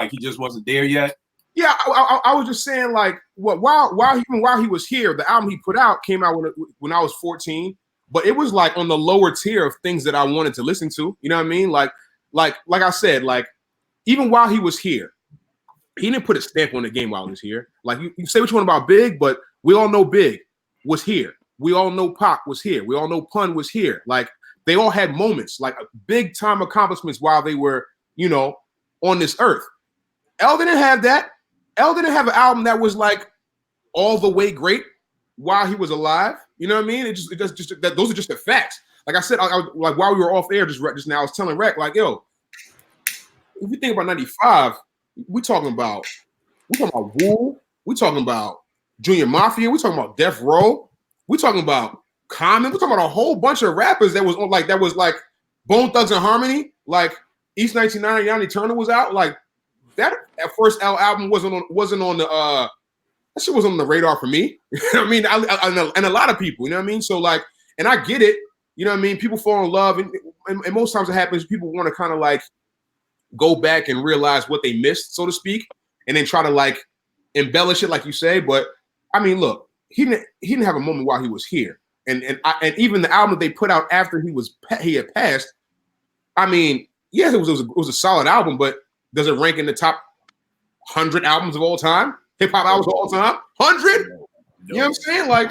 Like he just wasn't there yet. Yeah, I was just saying, like, while he was here, the album he put out came out when I was 14, but it was like on the lower tier of things that I wanted to listen to. You know what I mean? Like I said, like even while he was here, he didn't put a stamp on the game while he was here. Like you say what you want about Big, but we all know Big was here. We all know Pac was here. We all know Pun was here. Like they all had moments, like big time accomplishments while they were, on this earth. El didn't have that. El didn't have an album that was like all the way great while he was alive. You know what I mean? Those are just the facts. Like I said, like while we were off air just now, I was telling Rec, like, yo, if you think about 95, we talking about Wu, we talking about Junior Mafia, we talking about Death Row, we talking about Common, we talking about a whole bunch of rappers that was like Bone Thugs and Harmony, like East 1999 Eternal was out, like. That first album wasn't on the that shit wasn't on the radar for me. I mean, and a lot of people, you know what I mean. So like, and I get it, you know what I mean. People fall in love, and most times it happens. People want to kind of like go back and realize what they missed, so to speak, and then try to like embellish it, like you say. But I mean, look, he didn't have a moment while he was here, and even the album that they put out after he had passed. I mean, yes, it was a solid album, but does it rank in the top 100 albums of all time? Hip hop albums of all time? 100? You know what I'm saying? Like,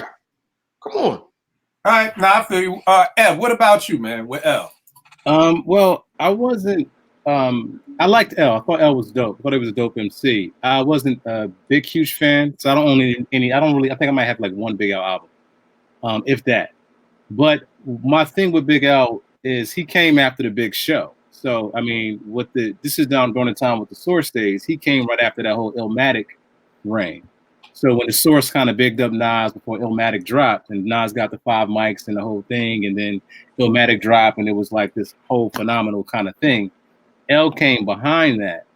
come on. All right, now I feel you. Ev, what about you, man? With El? Well, I wasn't. I liked El. I thought El was dope. I thought he was a dope MC. I wasn't a big, huge fan, so I don't own any. I don't really. I think I might have like one Big L album, if that. But my thing with Big L is he came after the Big Show. So, I mean, this is down during the time with the Source days. He came right after that whole Illmatic reign. So when the Source kind of bigged up Nas before Illmatic dropped, and Nas got the 5 mics and the whole thing, and then Illmatic dropped, and it was like this whole phenomenal kind of thing. L came behind that.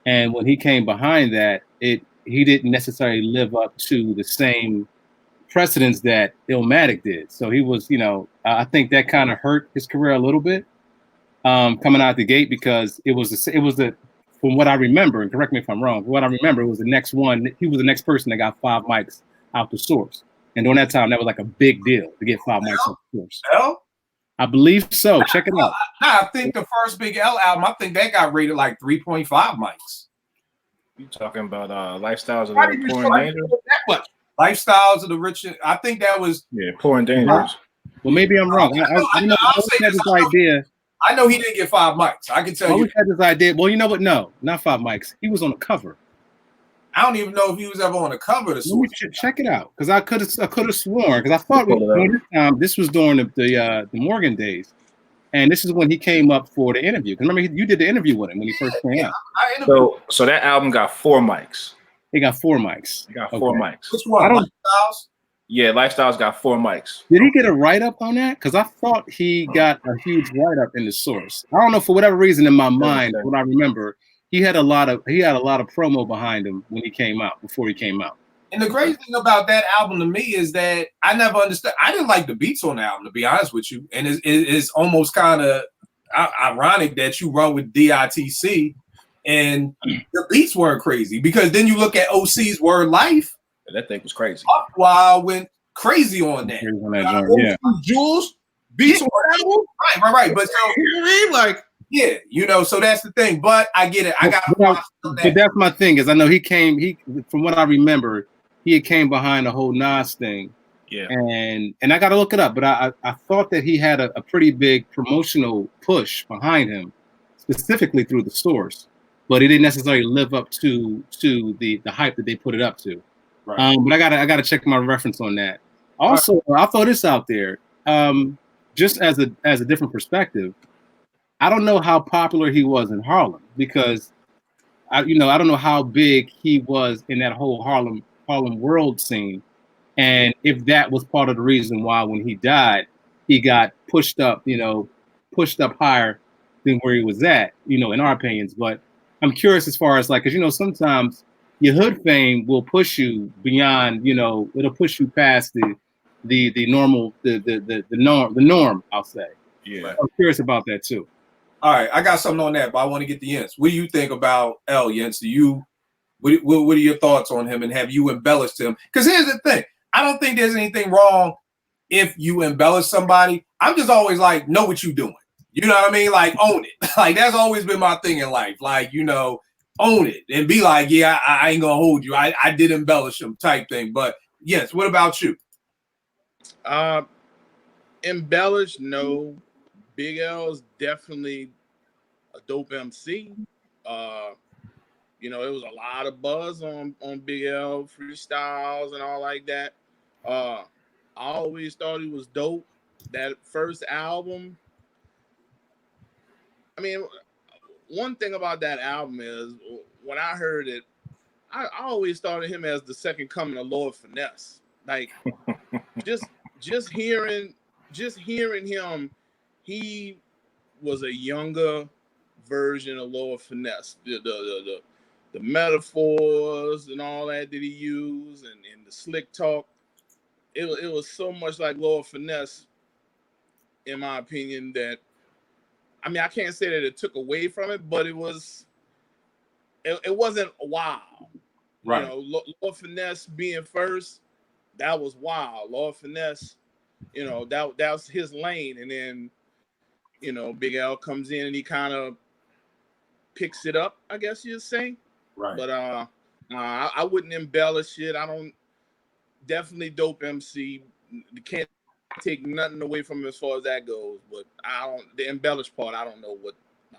And when he came behind that, he didn't necessarily live up to the same precedence that Illmatic did. So he was, I think that kind of hurt his career a little bit. Coming out the gate, because it was the from what I remember, and correct me if I'm wrong, from what I remember, it was the next one. He was the next person that got 5 mics out the Source, and during that time, that was like a big deal to get 5 mics out the Source. El? I believe so. Check it out. I think the first Big L album, I think that got rated like 3.5 mics. You talking about Lifestyles of the Poor and Dangerous? Lifestyles of the Rich. I think that was Poor and Dangerous. Well, maybe I'm wrong. I had this idea. I know he didn't get 5 mics. I can tell you. I always had this idea. Well, you know what? No, not 5 mics. He was on the cover. I don't even know if he was ever on the cover of the Source. Check it out, because I could have sworn, because I thought this was during the Morgan days, and this is when he came up for the interview. Because remember, you did the interview with him when he first came out. So that album got 4 mics. He got 4 mics. He got 4 mics. Which one? Lifestyles? Yeah, Lifestyles got 4 mics. Did he get a write-up on that? Because I thought he got a huge write-up in the Source. I don't know, for whatever reason in my mind, what I remember, he had a lot of promo behind him when he came out, before he came out. And the crazy thing about that album to me is that I never understood. I didn't like the beats on the album, to be honest with you. And it's almost kind of ironic that you run with DITC and the beats weren't crazy, because then you look at OC's Word Life. That thing was crazy. Buckwild went crazy on that. Jules beats on that album. Right. But so, you know what I mean? Like, yeah, so that's the thing. But I get it. But that's my thing, is I know he from what I remember, he came behind the whole Nas thing. Yeah. And I got to look it up, but I thought that he had a pretty big promotional push behind him, specifically through the Source, but he didn't necessarily live up to the hype that they put it up to. Right. But I gotta check my reference on that. Also, I'll throw this out there, just as a different perspective. I don't know how popular he was in Harlem, because I don't know how big he was in that whole Harlem world scene, and if that was part of the reason why when he died, he got pushed up higher than where he was at, in our opinions. But I'm curious as far as like, because sometimes your hood fame will push you beyond, it'll push you past the normal, the norm, I'll say. Yeah. I'm curious about that too. All right, I got something on that, but I want to get the Yens. What do you think about L, Yens? What are your thoughts on him, and have you embellished him? Because here's the thing. I don't think there's anything wrong if you embellish somebody. I'm just always like, know what you're doing. You know what I mean? Like, own it. Like, that's always been my thing in life. Like, own it and be like, yeah, I ain't gonna hold you. I did embellish him type thing. But yes, what about you? Embellish, no. Big L is definitely a dope MC. It was a lot of buzz on Big L freestyles and all like that. I always thought he was dope. That first album, I mean, one thing about that album is when I heard it, I always thought of him as the second coming of Lord Finesse. Like, just hearing him, he was a younger version of Lord Finesse. The metaphors and all that he used, and the slick talk, it was so much like Lord Finesse, in my opinion, that I mean, I can't say that it took away from it, but it wasn't wow. Right. Lord Finesse being first, that was wow. Lord Finesse, that was his lane, and then Big L comes in and he kind of picks it up, I guess you'd say. Right. But I wouldn't embellish it. I don't. Definitely dope MC. Can't take nothing away from him as far as that goes. But the embellish part, I don't know.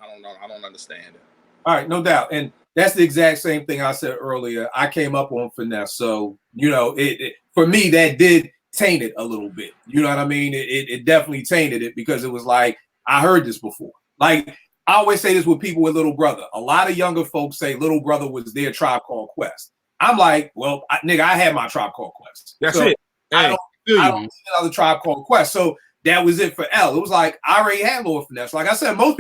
I don't understand it. All right, no doubt. And that's the exact same thing I said earlier. I came up on Finesse. So, it for me, that did taint it a little bit. You know what I mean? It definitely tainted it because it was like, I heard this before. Like, I always say this with people with Little Brother. A lot of younger folks say Little Brother was their Tribe Called Quest. I'm like, well, I had my Tribe Called Quest. That's so it. I don't need another Tribe Called Quest. So that was it for L. It was like, I already had Lord Finesse. Like I said, most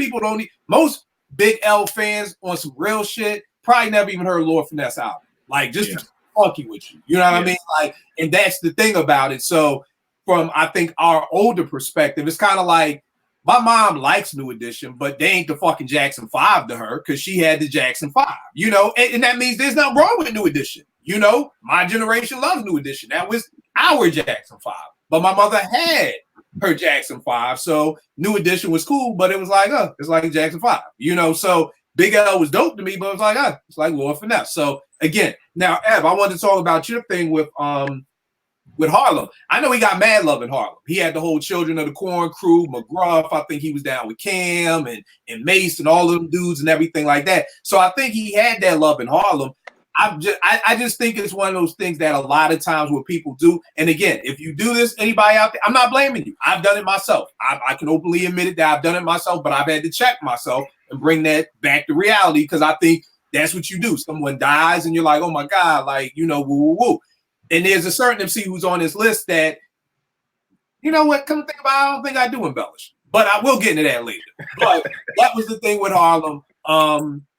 Big L fans on some real shit probably never even heard Lord Finesse album. Like, just to funky with you. You know what I mean? Like, and that's the thing about it. So from, I think, our older perspective, it's kind of like, my mom likes New Edition, but they ain't the fucking Jackson 5 to her because she had the Jackson 5, and that means there's nothing wrong with New Edition. My generation loves New Edition. That was our Jackson 5. But my mother had her Jackson 5, so New Edition was cool, but it was like, it's like a Jackson 5, So Big L was dope to me, but it was like, it's like Lord Finesse. So again, now, Ev, I wanted to talk about your thing with Harlem. I know he got mad love in Harlem. He had the whole Children of the Corn crew, McGruff. I think he was down with Cam and Mace and all of them dudes and everything like that. So I think he had that love in Harlem. I just think it's one of those things that a lot of times what people do. And again, if you do this, anybody out there, I'm not blaming you. I've done it myself. I can openly admit it that I've done it myself, but I've had to check myself and bring that back to reality because I think that's what you do. Someone dies and you're like, oh my God, like, woo, woo, woo. And there's a certain MC who's on this list that, you know what, come to think about it, I don't think I do embellish. But I will get into that later. But that was the thing with Harlem.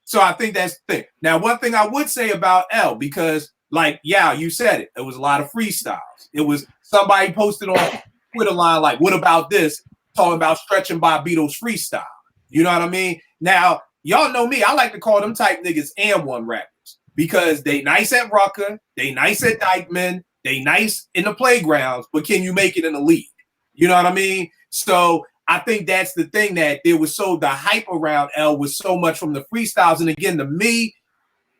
So I think that's the thing. Now, one thing I would say about L, because like, you said it. It was a lot of freestyles. It was somebody posted on Twitter line like, what about this? Talking about Stretching Bobbito's freestyle. You know what I mean? Now, y'all know me. I like to call them type niggas and1 rappers. Because they nice at Rucker, they nice at Dykeman, they nice in the playgrounds, but can you make it in the league? You know what I mean? So I think that's the thing that there was the hype around L was so much from the freestyles. And again, to me,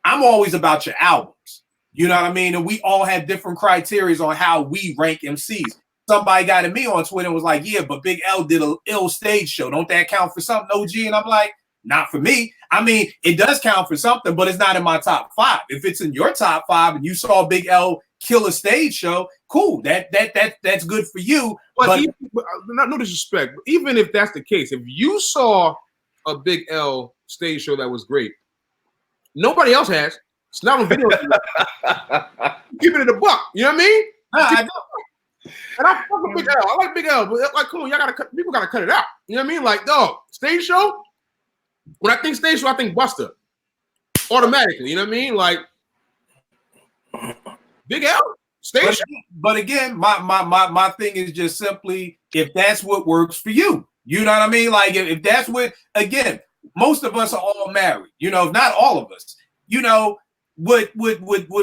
I'm always about your albums. You know what I mean? And we all have different criteria on how we rank MCs. Somebody got at me on Twitter and was like, yeah, but Big L did an ill stage show. Don't that count for something, OG? And I'm like, not for me. I mean, it does count for something, but it's not in my top 5. If it's in your top 5 and you saw Big L kill a stage show, cool. That's good for you. But no disrespect. But even if that's the case, if you saw a Big L stage show that was great, nobody else has. It's not on video. Keeping it a buck. You know what I mean? I know. And I fuck with Big L. I like Big L, but like, cool. People gotta cut it out. You know what I mean? Like, dog, stage show. When I think stage show, I think Buster. Automatically, you know what I mean? Like Big L, stage show. But again, my thing is just simply if that's what works for you. You know what I mean? Like if that's what, again, most of us are all married. You know, if not all of us. You know, what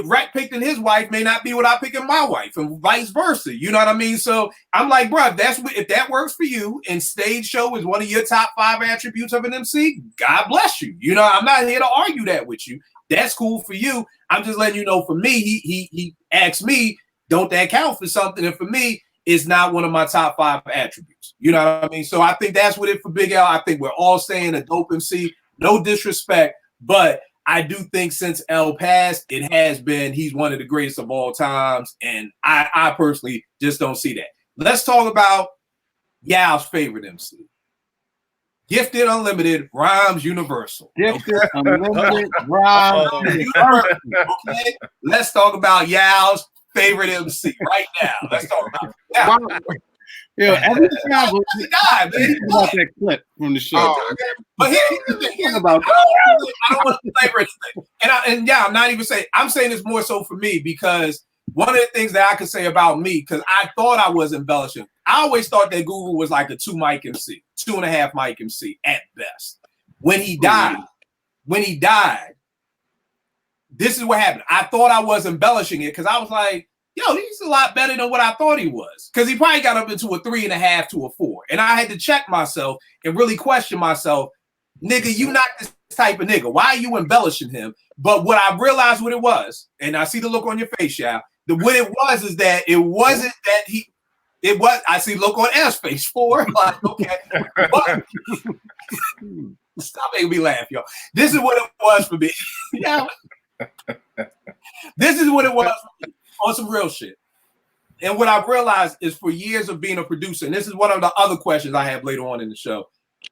Rec picked in his wife may not be what I pick in my wife, and vice versa. You know what I mean? So I'm like, bro, if that works for you, and stage show is one of your top 5 attributes of an MC, God bless you. You know, I'm not here to argue that with you. That's cool for you. I'm just letting you know. For me, he asked me, don't that count for something? And for me, it's not one of my top 5 attributes. You know what I mean? So I think that's what it for Big L. I think we're all saying a dope MC. No disrespect, but I do think since L passed, it has been, he's one of the greatest of all times. And I personally just don't see that. Let's talk about Yao's favorite MC. Gifted Unlimited, Rhymes Universal. Gifted Unlimited, Rhymes Universal. Okay? Let's talk about Yao's favorite MC right now. Let's talk about it. Now, Yo, every time the guy, man. about that clip from the show. But here's the thing. I don't want to flavor anything. And I'm not even saying, I'm saying this more so for me, because one of the things that I could say about me, because I thought I was embellishing. I always thought that Guru was like a 2 mic MC, 2.5 mic MC at best. When he died, this is what happened. I thought I was embellishing it because I was like, yo, he's a lot better than what I thought he was. Because he probably got up into a 3.5 to a 4. And I had to check myself and really question myself, nigga, you not this type of nigga. Why are you embellishing him? But what I realized what it was, and I see the look on your face, y'all. What it was is that it wasn't that I see look on F's face, 4. Like, okay. But, stop making me laugh, yo. This is what it was for me. Yeah. This is what it was for me. On some real shit. And what I've realized is for years of being a producer, and this is one of the other questions I have later on in the show.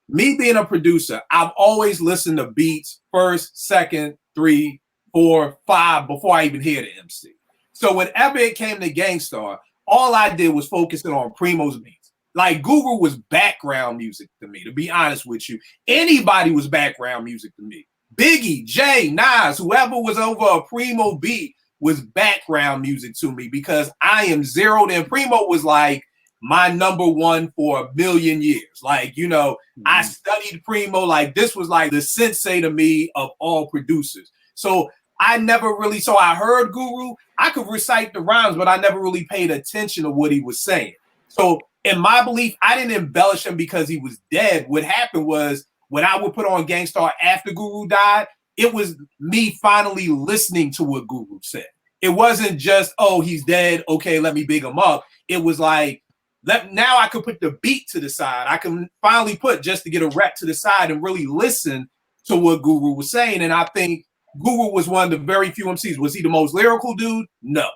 Me being a producer, I've always listened to beats first, second, 3, 4, 5 before I even hear the MC. So whenever it came to Gang Starr, all I did was focusing on Primo's beats. Like Guru was background music to me, to be honest with you. Anybody was background music to me. Biggie, Jay, Nas, whoever was over a Primo beat was background music to me, because I am zeroed in. Primo was like my number one for a million years. Like, you know, I studied Primo. Like, this was like the sensei to me of all producers. So I never really, so I heard Guru. I could recite the rhymes, but I never really paid attention to what he was saying. So in my belief, I didn't embellish him because he was dead. What happened was when I would put on Gang Starr after Guru died, it was me finally listening to what Guru said. It wasn't just, oh, he's dead. Okay, let me big him up. It was like, now I could put the beat to the side. I can finally put just to get a rep to the side and really listen to what Guru was saying. And I think Guru was one of the very few MCs. Was he the most lyrical dude? No,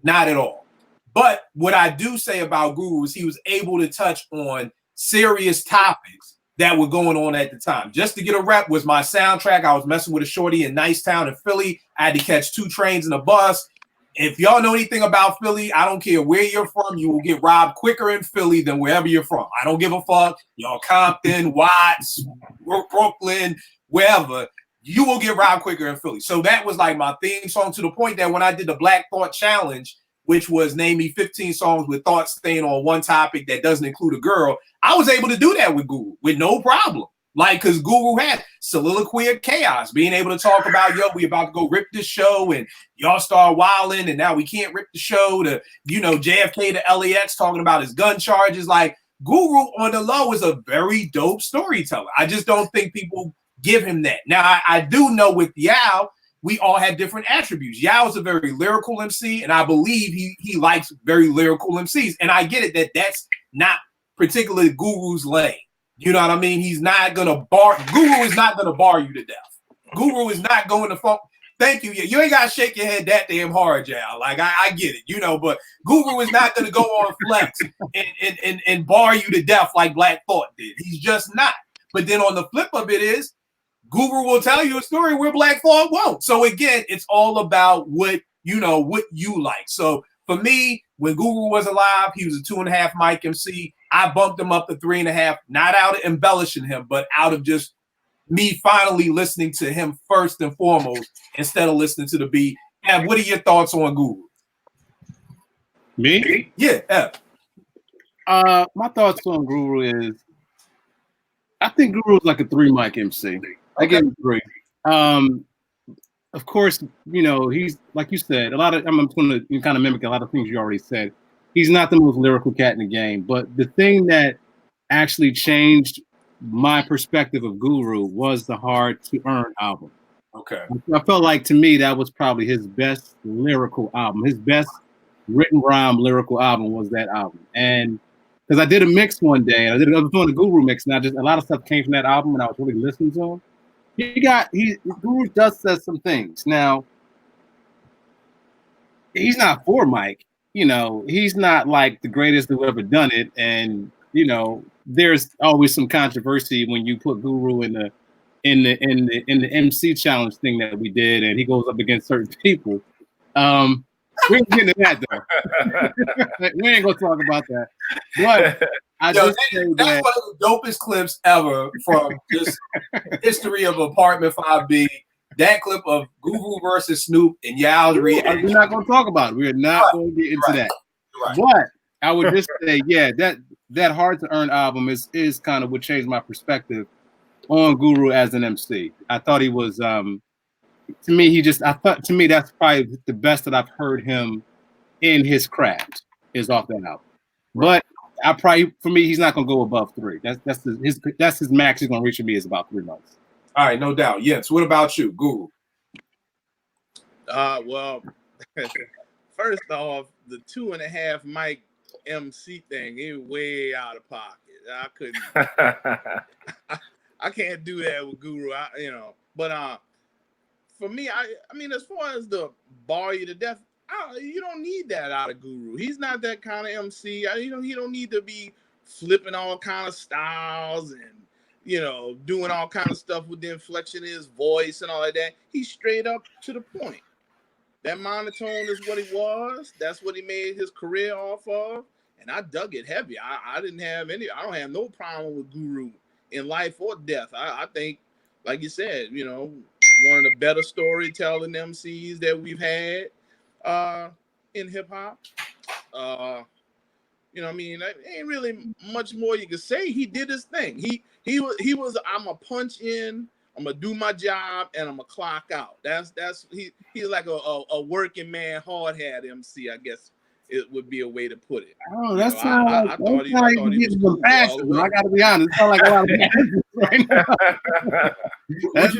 not at all. But what I do say about Guru is he was able to touch on serious topics that were going on at the time. Just to get a rep was my soundtrack. I was messing with a shorty in Nicetown in Philly. I had to catch 2 trains in a bus. If y'all know anything about Philly, I don't care where you're from, you will get robbed quicker in Philly than wherever you're from. I don't give a fuck. Y'all Compton, Watts, Brooklyn, wherever, you will get robbed quicker in Philly. So that was like my theme song, to the point that when I did the Black Thought Challenge, which was name me 15 songs with thoughts staying on one topic that doesn't include a girl, I was able to do that with Guru with no problem. Like, because Guru had soliloquy of chaos, being able to talk about, yo, we about to go rip this show, and y'all start wilding, and now we can't rip the show, to, you know, JFK to LAX talking about his gun charges. Like, Guru on the low is a very dope storyteller. I just don't think people give him that. Now, I do know with Yao, we all had different attributes. Yao is a very lyrical MC, and I believe he likes very lyrical MCs. And I get it that that's not particularly Guru's lane. You know what I mean? He's not gonna Guru is not gonna bar you to death. Guru is not going to thank you. You ain't gotta shake your head that damn hard, Yao. Like, I get it, you know, but Guru is not gonna go on flex and bar you to death like Black Thought did. He's just not. But then on the flip of it is, Guru will tell you a story where Black Thought won't. So again, it's all about what you like. So for me, when Guru was alive, he was a 2.5 mic MC. I bumped him up to 3.5, not out of embellishing him, but out of just me finally listening to him first and foremost instead of listening to the beat. And what are your thoughts on Guru? Me? Yeah, F. My thoughts on Guru is, I think Guru is like a 3 mic MC. I give him 3. Of course, you know, he's like you said, a lot of, I'm going to kind of mimic a lot of things you already said. He's not the most lyrical cat in the game, but the thing that actually changed my perspective of Guru was the Hard to Earn album. Okay. I felt like, to me, that was probably his best lyrical album. His best written rhyme lyrical album was that album. And because I did a mix one day, and I was doing a Guru mix, and a lot of stuff came from that album, and I was really listening to him. Guru does says some things. Now, he's not for Mike. You know, he's not like the greatest who ever done it. And, you know, there's always some controversy when you put Guru in the MC challenge thing that we did, and he goes up against certain people. We ain't getting into that though. We ain't gonna talk about that. But I just say that's one of the dopest clips ever from this history of Apartment 5B. That clip of Guru versus Snoop and Yao's reaction. We're not gonna talk about it. We're not going to get into that. Right. But I would just say, yeah, that Hard to Earn album is kind of what changed my perspective on Guru as an MC. I thought he was to me that's probably the best that I've heard him in his craft is off that album. But for me, he's not gonna go above 3. That's his max he's gonna reach for me is about 3 months. All right, no doubt. Yes. What about you, Guru? Well, first off, the 2.5 mic MC thing is way out of pocket. I couldn't. I can't do that with Guru. But for me, I mean, as far as the bar you to death, you don't need that out of Guru. He's not that kind of MC. He don't need to be flipping all kind of styles and, you know, doing all kind of stuff with the inflection in his voice and all like that. He's straight up to the point. That monotone is what he was. That's what he made his career off of. And I dug it heavy. I don't have no problem with Guru in life or death. I think, like you said, you know, one of the better storytelling MCs that we've had in hip hop. You know what I mean? Ain't really much more you can say. He did his thing. He was I'm a punch in, I'm gonna do my job, and I'm gonna clock out. He's like a working man, hard hat MC, I guess it would be a way to put it. Oh, that's how I thought he was some passion. I gotta be honest, it sounds like a lot of passion right now. That's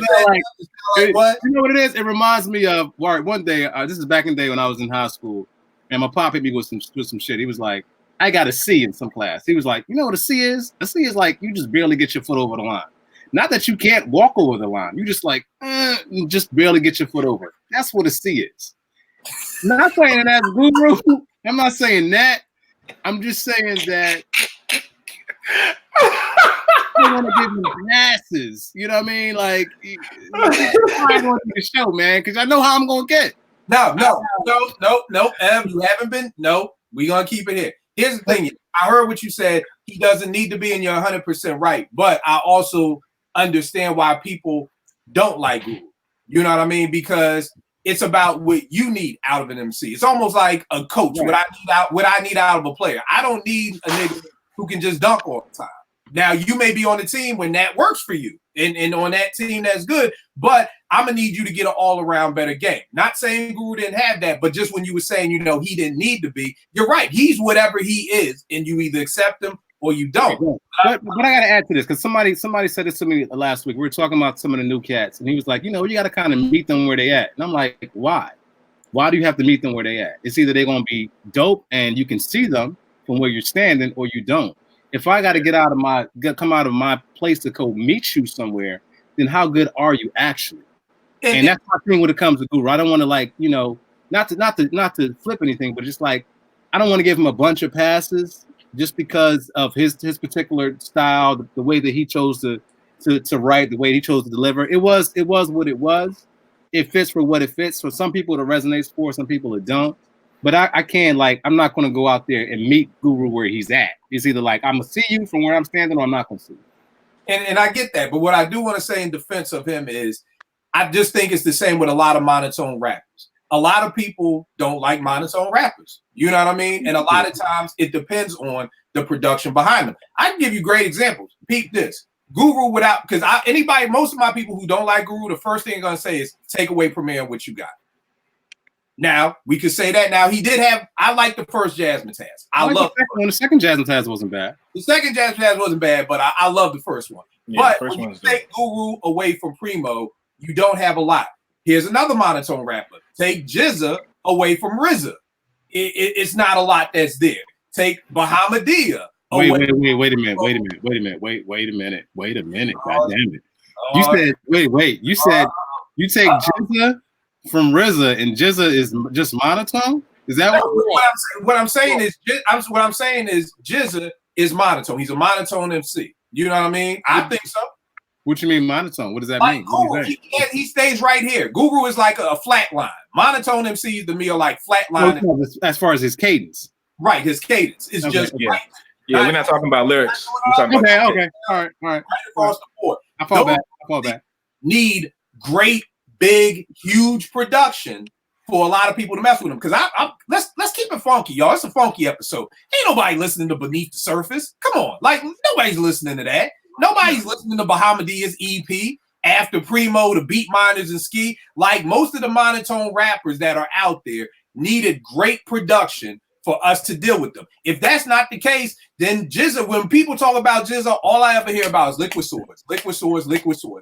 like what? You know what it is? It reminds me of one day. This is back in the day when I was in high school, and my pop hit me with some shit. He was like, I got a C in some class. He was like, you know what a C is? A C is like you just barely get your foot over the line. Not that you can't walk over the line. You just like, you just barely get your foot over. That's what a C is. Not saying that's Guru. I'm not saying that. I'm just saying that I want to give him masses. You know what I mean? Like, I want to the show, man, because I know how I'm going to get. No, Em, you haven't been. No, we're going to keep it here. Here's the thing. I heard what you said. He doesn't need to be in your 100% right, but I also understand why people don't like Guru. You know what I mean? Because it's about what you need out of an MC. It's almost like a coach. Right. What I need out of a player. I don't need a nigga who can just dunk all the time. Now, you may be on the team when that works for you, and on that team that's good, but I'm going to need you to get an all-around better game. Not saying Guru didn't have that, but just when you were saying, you know, he didn't need to be, you're right. He's whatever he is, and you either accept him or you don't. But I got to add to this, because somebody said this to me last week. We were talking about some of the new cats, and he was like, you know, you got to kind of meet them where they at. And I'm like, why? Why do you have to meet them where they at? It's either they're going to be dope and you can see them from where you're standing, or you don't. If I got to come out of my place to go meet you somewhere, then how good are you actually? And that's my thing when it comes to Guru. I don't want to, like, you know, not to flip anything, but just like, I don't want to give him a bunch of passes just because of his particular style, the way that he chose to write, the way he chose to deliver. It was what it was. It fits for what it fits. For some people, it resonates. For some people, it don't. But I can't, like, I'm not going to go out there and meet Guru where he's at. It's either like, I'm going to see you from where I'm standing, or I'm not going to see you. And I get that. But what I do want to say in defense of him is, I just think it's the same with a lot of monotone rappers. A lot of people don't like monotone rappers. You know what I mean? And a lot of times it depends on the production behind them. I can give you great examples. Peep this. Guru without, because most of my people who don't like Guru, the first thing I'm going to say is take away Premier and what you got. Now, we could say that now. I like the first Jazzmatazz. The second Jazzmatazz wasn't bad. The second Jazzmatazz wasn't bad, but I love the first one. Yeah, but when you take Guru away from Primo, you don't have a lot. Here's another monotone rapper. Take Jizza away from RZA. It's not a lot that's there. Take Bahamadia. Wait a minute. God damn it. You said, you said you take Jizza from RZA and Jizza is just monotone? Is that what I'm saying is Jizza is monotone. He's a monotone MC. You know what I mean? I think so. What you mean monotone? What does that mean? Guru, he stays right here. Guru is like a flat line. Monotone MCs to me are like flat line. As far as his cadence. Right, his cadence is just yeah. right. Yeah, we're not talking about lyrics. Okay. All right. Right across the board. I fall back. Need great, big, huge production for a lot of people to mess with them. Because let's keep it funky, y'all. It's a funky episode. Ain't nobody listening to Beneath the Surface. Come on, like nobody's listening to that. Nobody's listening to Bahamadia's EP after Primo, the Beat Miners and Ski. Like most of the monotone rappers that are out there needed great production for us to deal with them. If that's not the case, then Jizza, when people talk about Jizza, all I ever hear about is Liquid Swords.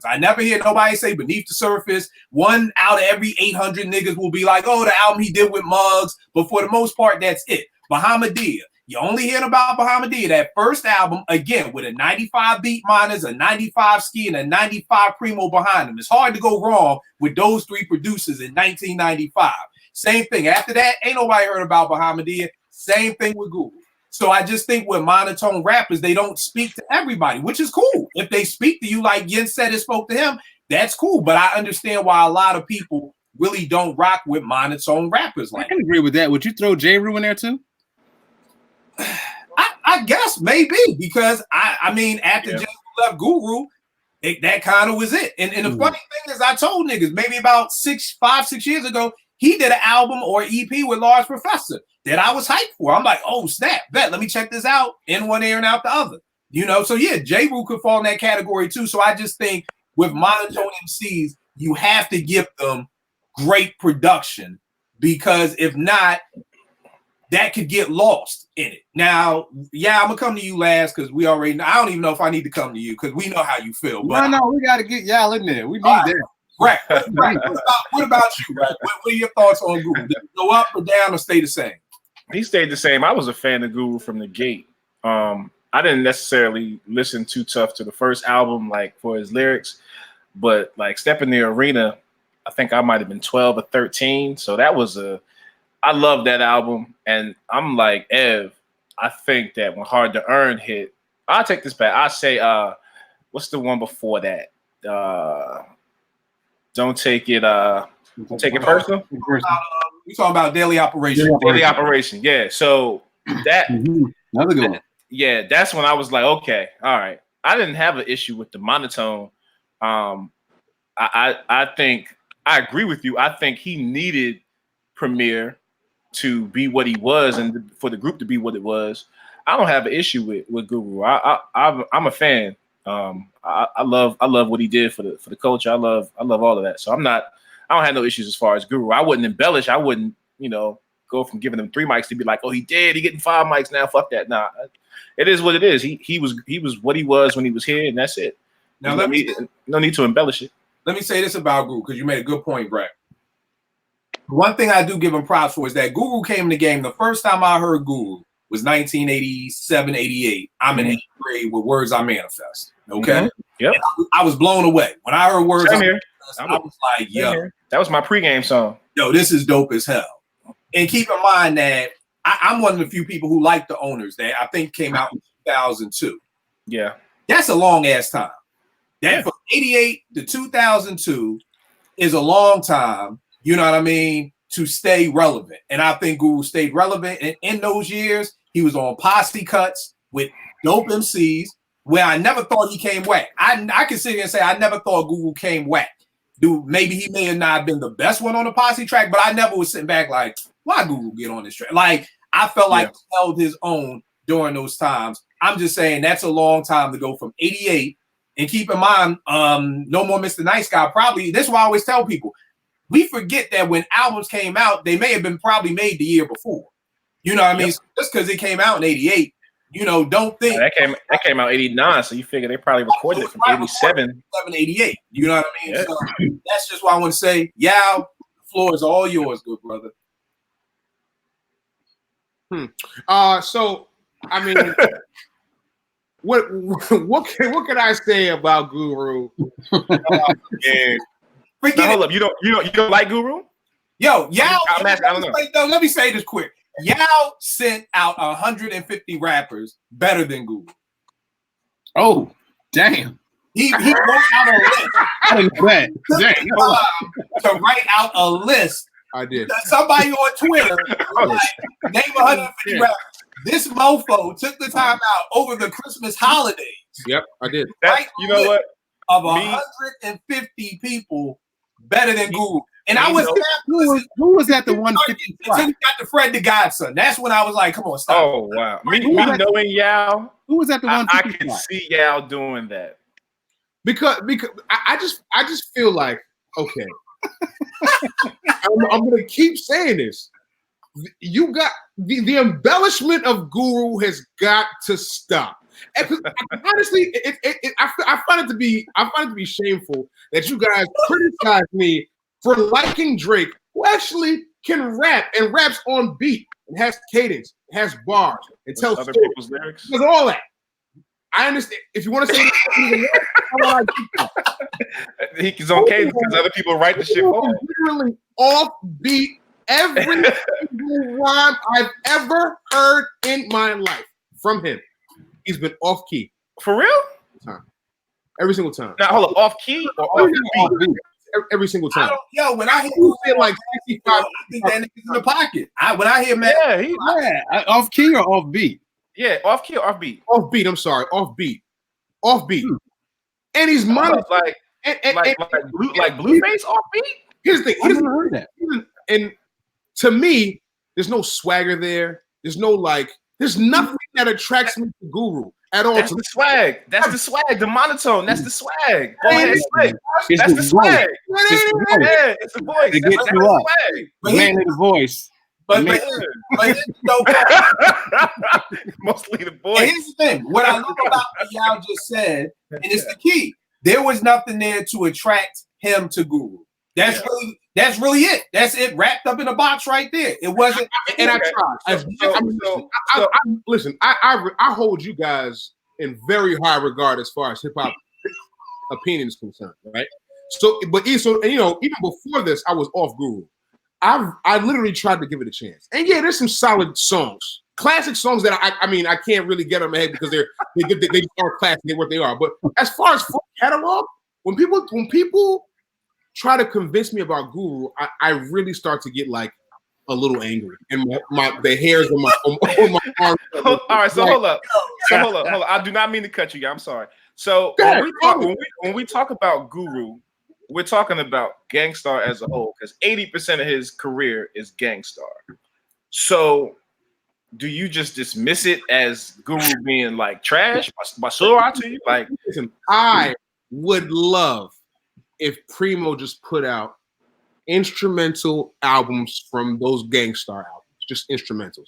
I never hear nobody say Beneath the Surface. 1 out of every 800 niggas will be like, oh, the album he did with Muggs. But for the most part, that's it. Bahamadia. You only hear about Bahamadia, that first album, again, with a 95 Beat Miners, a 95 Ski, and a 95 Primo behind them. It's hard to go wrong with those three producers in 1995. Same thing. After that, ain't nobody heard about Bahamadia. Same thing with Google. So I just think with monotone rappers, they don't speak to everybody, which is cool. If they speak to you like Yen said it spoke to him, that's cool. But I understand why a lot of people really don't rock with monotone rappers. I can agree with that. Would you throw J-Ru in there too? I guess maybe because I mean after J-Ru left Guru, that kind of was it. And the funny thing is, I told niggas maybe about 5-6 years ago, he did an album or EP with Large Professor that I was hyped for. I'm like, oh snap, bet, let me check this out in one ear and out the other. You know, so yeah, J-Ru could fall in that category too. So I just think with monotone MCs, you have to give them great production because if not, that could get lost in it. Now, yeah, I'm gonna come to you last because we already know. I don't even know if I need to come to you because we know how you feel. But no, we gotta get y'all in there. We need that. Right. What about you, right? What are your thoughts on Guru? Did it go up or down or stay the same? He stayed the same. I was a fan of Guru from the gate. I didn't necessarily listen too tough to the first album, like for his lyrics, but like Step in the Arena, I think I might have been 12 or 13. So that was I love that album. And I'm like, Ev, I think that when Hard to Earn hit, I'll take this back. I say, what's the one before that? Don't take it personal. We talking about Daily Operation. Daily Operation, yeah. So that another good one. Yeah, that's when I was like, okay, all right. I didn't have an issue with the monotone. I think I agree with you. I think he needed Premier to be what he was and for the group to be what it was. I don't have an issue with Guru. I'm a fan. I love what he did for the culture. I love all of that. So I don't have no issues as far as Guru. I wouldn't embellish. I wouldn't, go from giving him 3 mics to be like, oh, he getting 5 mics now. Fuck that. Nah, it is what it is. He was what he was when he was here, and that's it. Now no need to embellish it. Let me say this about Guru because you made a good point, Brett. One thing I do give him props for is that Guru came in the game. The first time I heard Guru was 1987, 88. I'm in 8th grade with Words I Manifest. Okay. Mm-hmm. Yep. I was blown away. When I heard Words I Manifest, I was like, yo. That was my pregame song. Yo, this is dope as hell. And keep in mind that I'm one of the few people who like the Owners that I think came out in 2002. Yeah. That's a long ass time. That from 88 to 2002 is a long time, you know what I mean, to stay relevant. And I think Guru stayed relevant. And in those years, he was on posse cuts with dope MCs where I never thought he came whack. I can sit here and say I never thought Guru came whack. Dude, maybe he may have not been the best one on the posse track, but I never was sitting back like, why Guru get on this track? Like, I felt like he held his own during those times. I'm just saying that's a long time to go from 88. And keep in mind, No More Mr. Nice Guy, probably, this is why I always tell people, we forget that when albums came out, they may have been probably made the year before. You know what I mean? So just because it came out in 88, you know, don't think. That came out 89, so you figure they probably recorded it from 87. 88. You know what I mean? Yeah. So that's just why I want to say, Yao, the floor is all yours, good brother. So, I mean, what can I say about Guru? Forget hold up, you don't like Guru? Yo, Yao. I don't know. Let me say this quick. Yao sent out 150 rappers better than Guru. Oh, damn. He wrote out a list. I didn't know that. To write out a list. I did. Somebody on Twitter was like, name 150 rappers. This mofo took the time out over the Christmas holidays. Yep, I did. You know what? Of 150 people better than Guru. And I was who was at the 150 until he got to Fred the Godson. That's when I was like, come on, stop. Oh, wow. Me knowing Yao, who was at the 150? I can see Yao doing that. Because I just feel like, okay. I'm gonna keep saying this. You got the embellishment of Guru has got to stop. And honestly, I find it to be shameful that you guys criticize me for liking Drake, who actually can rap and raps on beat and has cadence, has bars, and tells other people's lyrics. Does all that. I understand. If you want to say he's on cadence because other people write the shit for him. Literally off beat every single rhyme I've ever heard in my life from him. He's been off key. For real? Every single time. Now hold up, off key or off beat? Every single time. When I hear you say like 65, I think that nigga's in the pocket. When I hear Matt, off key or off beat? Yeah, off key or off beat? Off beat. I'm sorry, off beat. Off beat. And he's money like Blueface off beat. Here's the thing. I never heard that. And to me, there's no swagger there. There's no there's nothing that attracts me to Guru at all. That's the swag. That's the swag. The monotone. That's the swag. Go ahead, swag. That's the swag. Yeah, it's the voice. To get you up. Man in the voice. But mostly the voice. Here's the thing. What I love about what Yao just said, and it's the key. There was nothing there to attract him to Guru. That's really it. That's it, wrapped up in a box right there. It wasn't. And I tried. Listen, I hold you guys in very high regard as far as hip hop opinion is concerned, right? So, you know, even before this, I was off Guru. I literally tried to give it a chance, and yeah, there's some solid songs, classic songs that I can't really get on my head because they are classic, they're what they are. But as far as full catalog, when people try to convince me about Guru, I really start to get like a little angry, and the hairs on my arm. All right, so hold up. I do not mean to cut you. I'm sorry. So when we talk about Guru, we're talking about Gang Starr as a whole because 80% of his career is Gang Starr. So do you just dismiss it as Guru being like trash? Basura to you? Like, listen, I would love if Primo just put out instrumental albums from those Gang Starr albums, just instrumentals.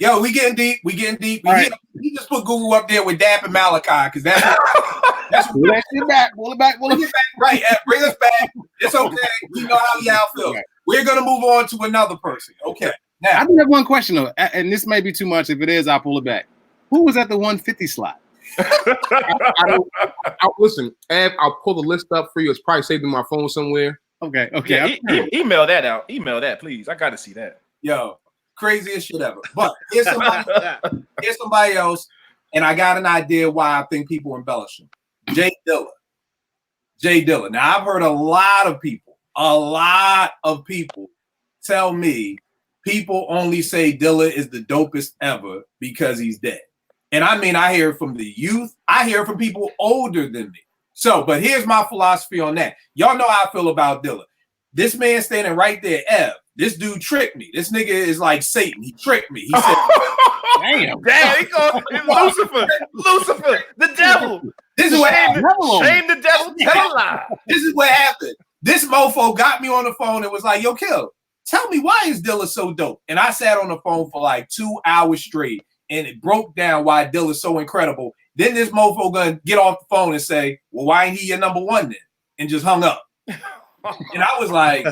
Yo, we getting deep. He just put Guru up there with Dap and Malachi because that's what Pull it back. Right, bring us back. It's okay. We know how y'all feel. Right. We're gonna move on to another person. Okay. Now I do have one question though, and this may be too much. If it is, I'll pull it back. Who was at the 150 slot? Listen, Ab, I'll pull the list up for you. It's probably saved in my phone somewhere. Okay. Yeah, email that out. Email that, please. I got to see that. Yo, craziest shit ever. But here's somebody else, and I got an idea why I think people embellish him. Jay Dilla. Now, I've heard a lot of people tell me people only say Dilla is the dopest ever because he's dead. And I mean, I hear it from the youth. I hear it from people older than me. So, but here's my philosophy on that. Y'all know how I feel about Dilla. This man standing right there, Ev. This dude tricked me. This nigga is like Satan. He tricked me. He said, Damn. Damn, he goes Lucifer, the devil. this is what happened. Shame the devil, tell a lie. This is what happened. This mofo got me on the phone and was like, yo, Kill, tell me why is Dilla so dope? And I sat on the phone for like 2 hours straight and it broke down why Dilla's so incredible. Then this mofo gonna get off the phone and say, well, why ain't he your number one then? And just hung up. And I was like,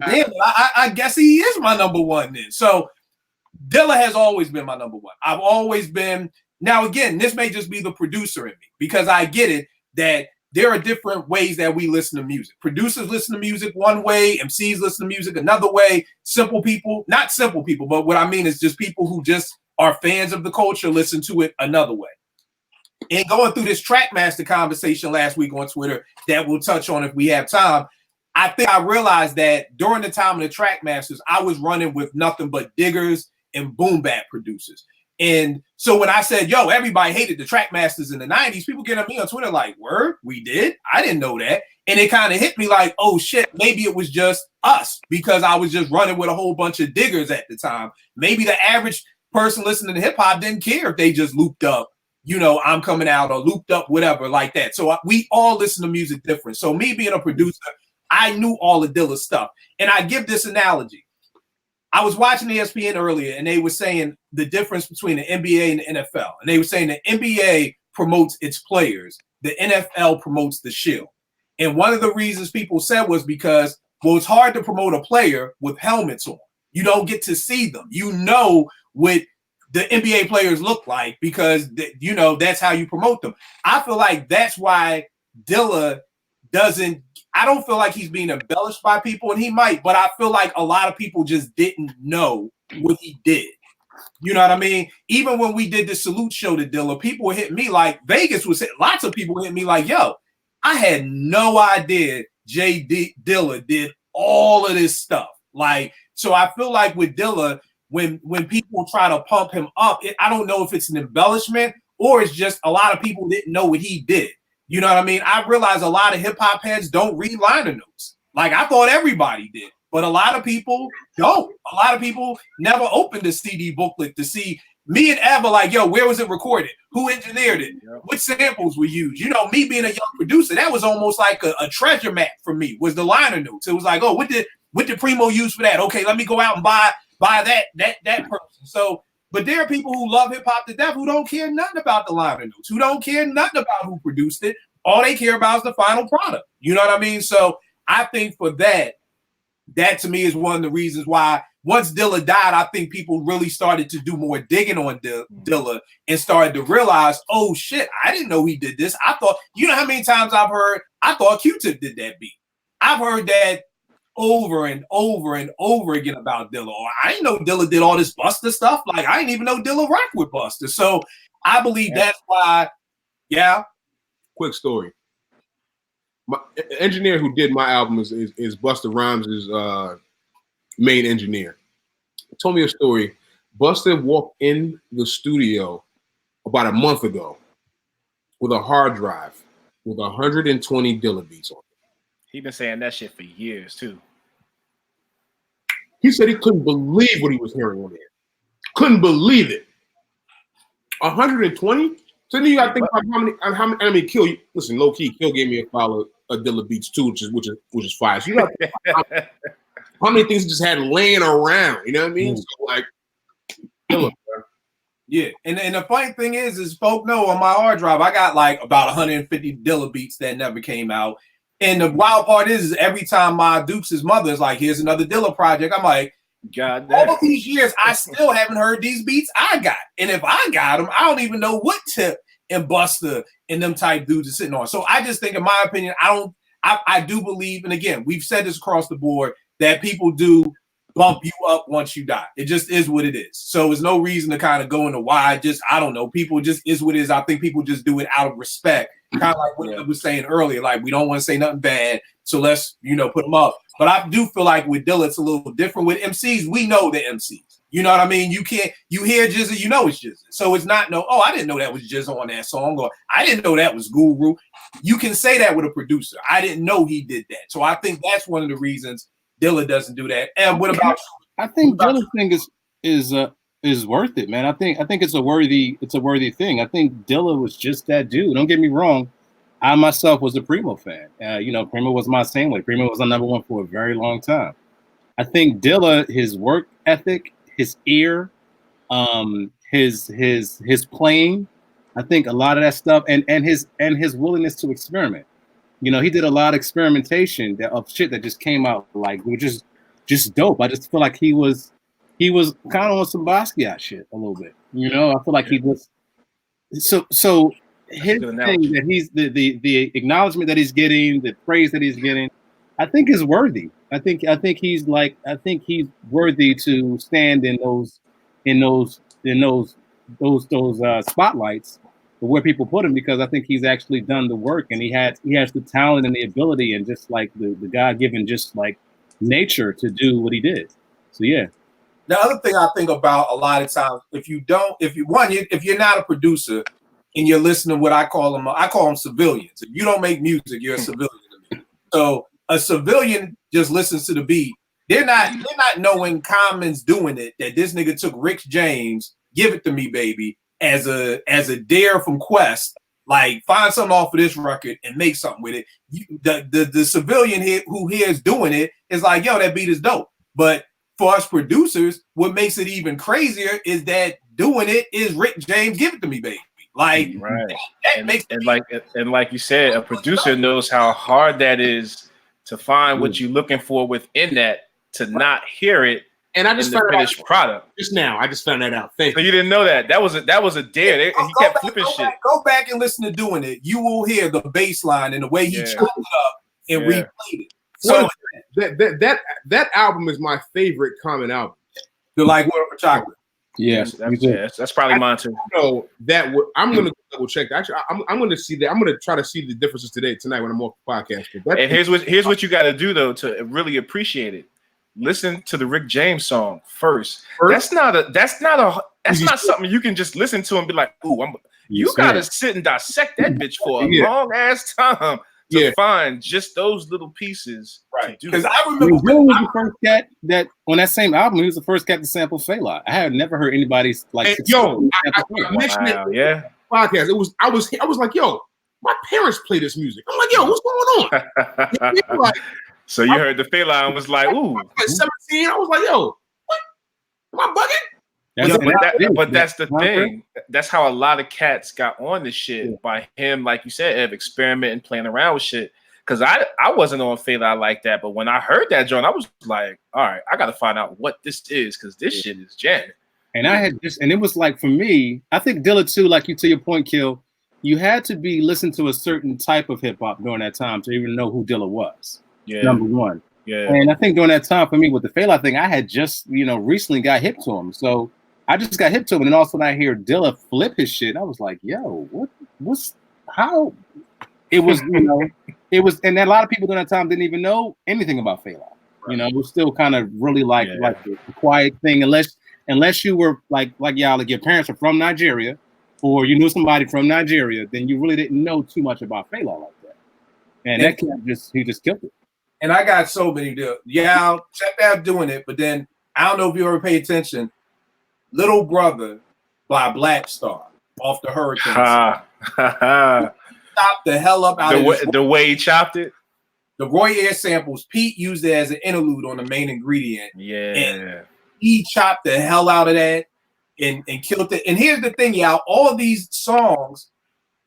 damn, I guess he is my number one then. So Dilla has always been my number one. I've always been. Now, again, this may just be the producer in me because I get it that there are different ways that we listen to music. Producers listen to music one way, MCs listen to music another way. Simple people, not simple people, but what I mean is just people who just are fans of the culture listen to it another way. And going through this Trackmaster conversation last week on Twitter that we'll touch on if we have time, I think I realized that during the time of the Trackmasters, I was running with nothing but diggers and boom bap producers. And so when I said, yo, everybody hated the Trackmasters in the 90s, people get at me on Twitter like, word, we did? I didn't know that. And it kind of hit me like, oh shit, maybe it was just us because I was just running with a whole bunch of diggers at the time. Maybe the average person listening to hip hop didn't care if they just looped up, you know, I'm coming out or looped up, whatever like that. So we all listen to music different. So me being a producer, I knew all the Dilla stuff. And I give this analogy. I was watching ESPN earlier and they were saying the difference between the NBA and the NFL. And they were saying the NBA promotes its players. The NFL promotes the shield. And one of the reasons people said was because, well, it's hard to promote a player with helmets on. You don't get to see them. You know what the NBA players look like because, you know, that's how you promote them. I feel like that's why Dilla doesn't, I don't feel like he's being embellished by people, and he might, but I feel like a lot of people just didn't know what he did. You know what I mean? Even when we did the salute show to Dilla, people hit me like Vegas was hit. Lots of people hit me like, yo, I had no idea Dilla did all of this stuff. Like, so I feel like with Dilla, when people try to pump him up, I don't know if it's an embellishment or it's just a lot of people didn't know what he did. You know what I mean? I realize a lot of hip hop heads don't read liner notes. Like I thought everybody did, but a lot of people don't. A lot of people never opened the CD booklet to see. Me and Ev are like, yo, where was it recorded? Who engineered it? What samples were used? You know, me being a young producer, that was almost like a treasure map for me, was the liner notes. It was like, oh, what did Primo use for that? Okay, let me go out and buy that person. So, but there are people who love hip hop to death who don't care nothing about the liner notes, who don't care nothing about who produced it. All they care about is the final product. You know what I mean? So I think for that to me is one of the reasons why once Dilla died, I think people really started to do more digging on Dilla and started to realize, oh shit, I didn't know he did this. I thought, you know how many times I thought Q-Tip did that beat. I've heard that over and over and over again about Dilla. Or I didn't know Dilla did all this Busta stuff. Like I didn't even know Dilla rocked with Busta. So I believe that's why. Yeah. Quick story. My engineer who did my album is Busta Rhymes' main engineer. He told me a story. Busta walked in the studio about a month ago with a hard drive with 120 Dilla beats on it. He been saying that shit for years too. He said he couldn't believe what he was hearing on there. Couldn't believe it. 120? So then you got to think about how many Kill. Listen, low key, Kill gave me a file of Dilla beats too, which is fire. So you got to think about how many things he just had laying around. You know what I mean? So like, Dilla, bro. Yeah, and the funny thing is folk know on my hard drive I got like about 150 Dilla beats that never came out. And the wild part is every time my Dukes' mother is like, here's another Dilla project, I'm like, God damn. all these years, I still haven't heard these beats I got. And if I got them, I don't even know what Tip and Busta and them type dudes are sitting on. So I just think, in my opinion, I do believe, and again, we've said this across the board, that people do bump you up once you die. It just is what it is. So there's no reason to kind of go into why. I don't know. People just is what it is. I think people just do it out of respect. Kind of like what I was saying earlier. Like, we don't want to say nothing bad, so let's, put them up. But I do feel like with Dilla, it's a little different. With MCs, we know the MCs. You know what I mean? You hear Jizza, you know it's Jizza. So it's not I didn't know that was Jizza on that song, or I didn't know that was Guru. You can say that with a producer. I didn't know he did that. So I think that's one of the reasons Dilla doesn't do that. And what about you? I think Dilla's thing is worth it, man. I think it's a worthy thing. I think Dilla was just that dude. Don't get me wrong. I myself was a Primo fan. Primo was my same way. Primo was the number one for a very long time. I think Dilla, his work ethic, his ear, his playing, I think a lot of that stuff, and his willingness to experiment. He did a lot of experimentation of shit that just came out like just dope. I just feel like he was kind of on some Basquiat shit a little bit. I feel like he was so. His thing that he's the acknowledgement that he's getting, the praise that he's getting, I think is worthy. I think he's worthy to stand in those spotlights where people put him, because I think he's actually done the work, and he has the talent and the ability and just like the God-given just like nature to do what he did. So yeah. The other thing I think about a lot of times, if you're not a producer and you're listening to what I call them civilians. If you don't make music, you're a civilian to me. So a civilian just listens to the beat. They're not knowing Common's doing it, that this nigga took Rick James, Give It to Me Baby, as a dare from Quest, like find something off of this record and make something with it. The civilian here who hears doing it is like, yo, that beat is dope. But for us producers, what makes it even crazier is that doing it is Rick James, Give It to Me Baby. Like, right. that makes like you said, a producer knows how hard that is to find what you're looking for within that, to not hear it. And I just found the finished product just now. I just found that out. Thank you. So you didn't know that. That was a dare. He kept flipping shit. Go back and listen to Doing It. You will hear the bass line and the way he chopped it up and replayed it. So that album is my favorite Common album. You like Water for Chocolate? Yes, that's probably mine too. I'm gonna double check. Actually, I'm gonna see that. I'm gonna try to see the differences tonight when I'm off the podcast. And here's what you got to do though to really appreciate it. Listen to the Rick James song first. That's not something you can just listen to and be like, ooh, you gotta sit and dissect that bitch for a long ass time to find just those little pieces. Right. Because I remember Will was the first cat that on that same album, he was the first cat to sample Fela. I had never heard anybody like I mentioned it podcast. I was like, yo, my parents play this music. I'm like, yo, what's going on? Like, so you heard the Fela and was like, ooh. At 17, I was like, yo, what? Am I bugging? But that's the thing. That's how a lot of cats got on this shit by him, like you said, Ev, experimenting, playing around with shit. Because I wasn't on Fela like that, but when I heard that joint, I was like, all right, I got to find out what this is, because this shit is jamming. And and it was like, for me, I think Dilla too, like you, to your point, Kill, you had to be listening to a certain type of hip hop during that time to even know who Dilla was. Yeah. Number one. Yeah. And I think during that time for me with the Fela thing, I had just, recently got hip to him. So I just got hip to him. And then all of a sudden I hear Dilla flip his shit. I was like, yo, how? It was, it was, and a lot of people during that time didn't even know anything about Fela. Right. It was still kind of really like the quiet thing, unless you were like y'all, like your parents are from Nigeria or you knew somebody from Nigeria, then you really didn't know too much about Fela like that. And that cat he just killed it. And I got so many deals. Yeah, check out Doing It, but then I don't know if you ever pay attention. Little Brother by Black Star off the Hurricanes. Chopped the hell up out of the way he chopped it. The Roy Ayers samples, Pete used it as an interlude on the main ingredient. Yeah. And he chopped the hell out of that and killed it. And here's the thing, y'all. All of these songs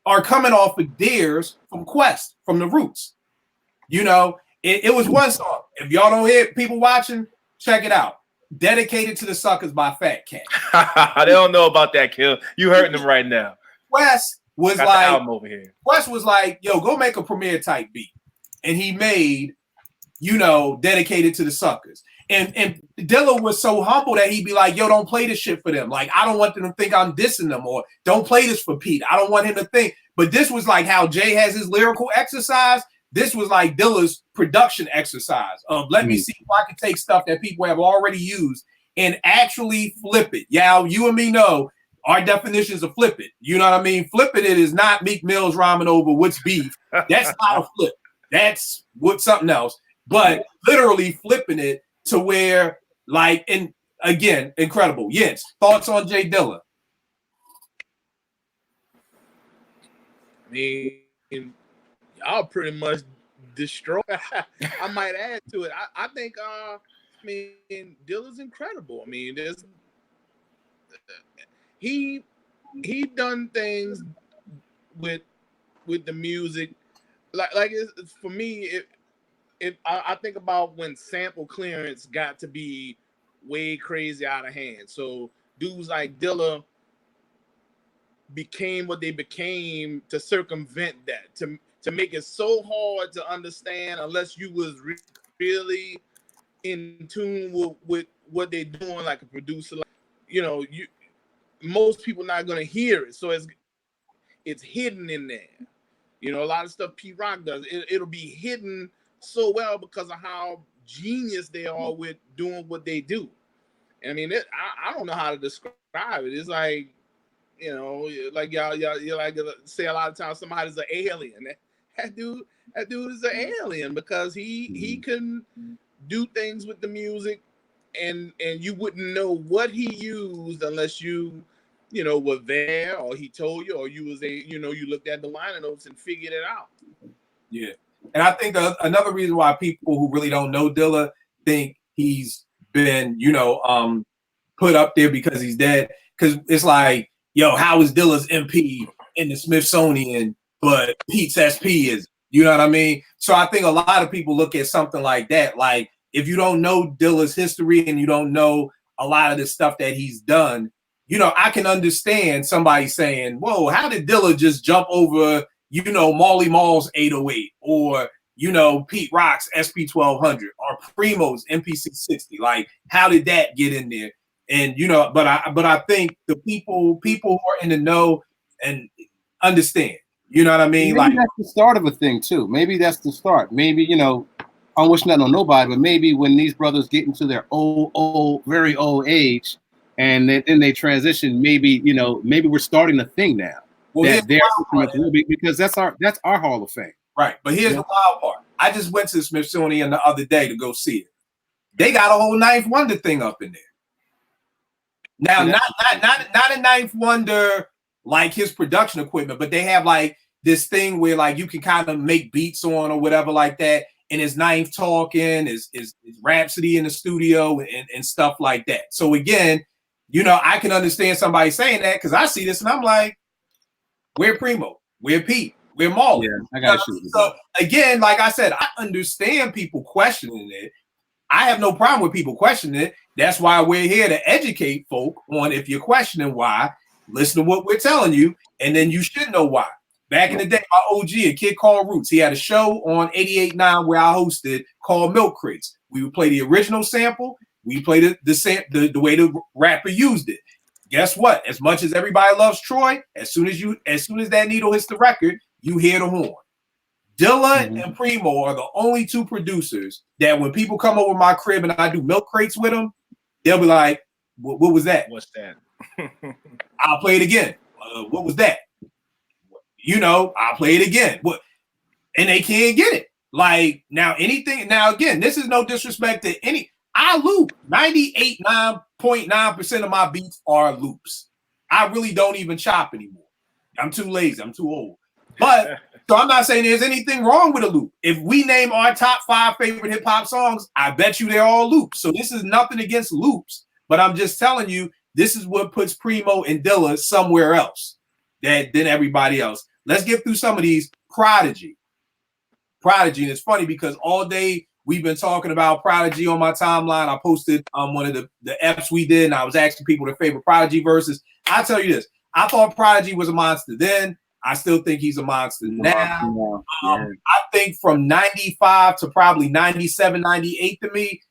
are coming off of dares from Quest, from the Roots. It was one song. If y'all don't hear it, people watching, check it out. Dedicated to the Suckers by Fat Cat. They don't know about that, Kill. You hurting them right now. Quest was got like, the album over here. Quest was like, yo, go make a Premier type beat. And he made, Dedicated to the Suckers. And Dilla was so humble that he'd be like, yo, don't play this shit for them. Like, I don't want them to think I'm dissing them, or don't play this for Pete. I don't want him to think. But this was like how Jay has his lyrical exercise. this was like Dilla's production exercise of let me see if I can take stuff that people have already used and actually flip it. Yeah, you and me know our definitions of flip it. You know what I mean? Flipping it is not Meek Mill's rhyming over what's beef. That's not a flip. That's what something else. But literally flipping it to where, like, and again, incredible. Yes. Thoughts on Jay Dilla? I mean, y'all pretty much destroy. I might add to it. I think I mean, Dilla's incredible. I mean, there's he done things with the music, like it's, for me, if I think about when sample clearance got to be way crazy out of hand. So dudes like Dilla became what they became to circumvent that, to make it so hard to understand unless you was really in tune with what they're doing, like a producer. Like, you know, most people not gonna hear it, so it's hidden in there. You know, a lot of stuff Pete Rock does, it'll be hidden so well because of how genius they are with doing what they do. And I mean, I don't know how to describe it. It's like, you know, like y'all like say a lot of times somebody's an alien. That dude is an alien because he can do things with the music, and you wouldn't know what he used unless you know, were there, or he told you, or you was you looked at the liner notes and figured it out. Yeah. And I think another reason why people who really don't know Dilla think he's been, put up there because he's dead. Because it's like, yo, how is Dilla's MP in the Smithsonian, but Pete's SP is? You know what I mean? So I think a lot of people look at something like that. Like, if you don't know Dilla's history and you don't know a lot of the stuff that he's done, I can understand somebody saying, whoa, how did Dilla just jump over, Marley Marl's 808 or, Pete Rock's SP1200 or Primo's MPC 60? Like, how did that get in there? And, but I think the people who are in the know and understand, you know what I mean? Maybe like, that's the start of a thing too. Maybe that's the start. Maybe, I don't wish nothing on nobody, but maybe when these brothers get into their old, very old age, and then they transition, maybe we're starting a thing now. Well, because that's our Hall of Fame. Right. But here's the wild part. I just went to the Smithsonian the other day to go see it. They got a whole Ninth Wonder thing up in there. Now, not a Ninth Wonder like his production equipment, but they have like this thing where like you can kind of make beats on or whatever like that. And his Ninth talking, his Rhapsody in the studio and stuff like that. So again, I can understand somebody saying that because I see this and I'm like, we're Primo, we're Pete, we're Marley. Yeah, I got you. So again, like I said, I understand people questioning it. I have no problem with people questioning it. That's why we're here to educate folk on, if you're questioning why, listen to what we're telling you, and then you should know why. Back in the day, my OG, a kid called Roots, he had a show on 88.9 where I hosted called Milk Crates. We would play the original sample. We played the way the rapper used it. Guess what? As much as everybody loves Troy, as soon as that needle hits the record, you hear the horn. Dilla and Primo are the only two producers that when people come over my crib and I do Milk Crates with them, they'll be like, what was that? What's that? I'll play it again. What was that? I'll play it again. And they can't get it. Like, now again, this is no disrespect to any. I loop. 98.9% of my beats are loops. I really don't even chop anymore. I'm too lazy. I'm too old. But so I'm not saying there's anything wrong with a loop. If we name our top 5 favorite hip hop songs, I bet you they're all loops. So this is nothing against loops, but I'm just telling you, this is what puts Primo and Dilla somewhere else than everybody else. Let's get through some of these. Prodigy. And it's funny because all day we've been talking about Prodigy on my timeline. I posted one of the Fs we did, and I was asking people their favorite Prodigy verses. I'll tell you this. I thought Prodigy was a monster then. I still think he's a monster now. I think from 95 to probably 97, 98 to me,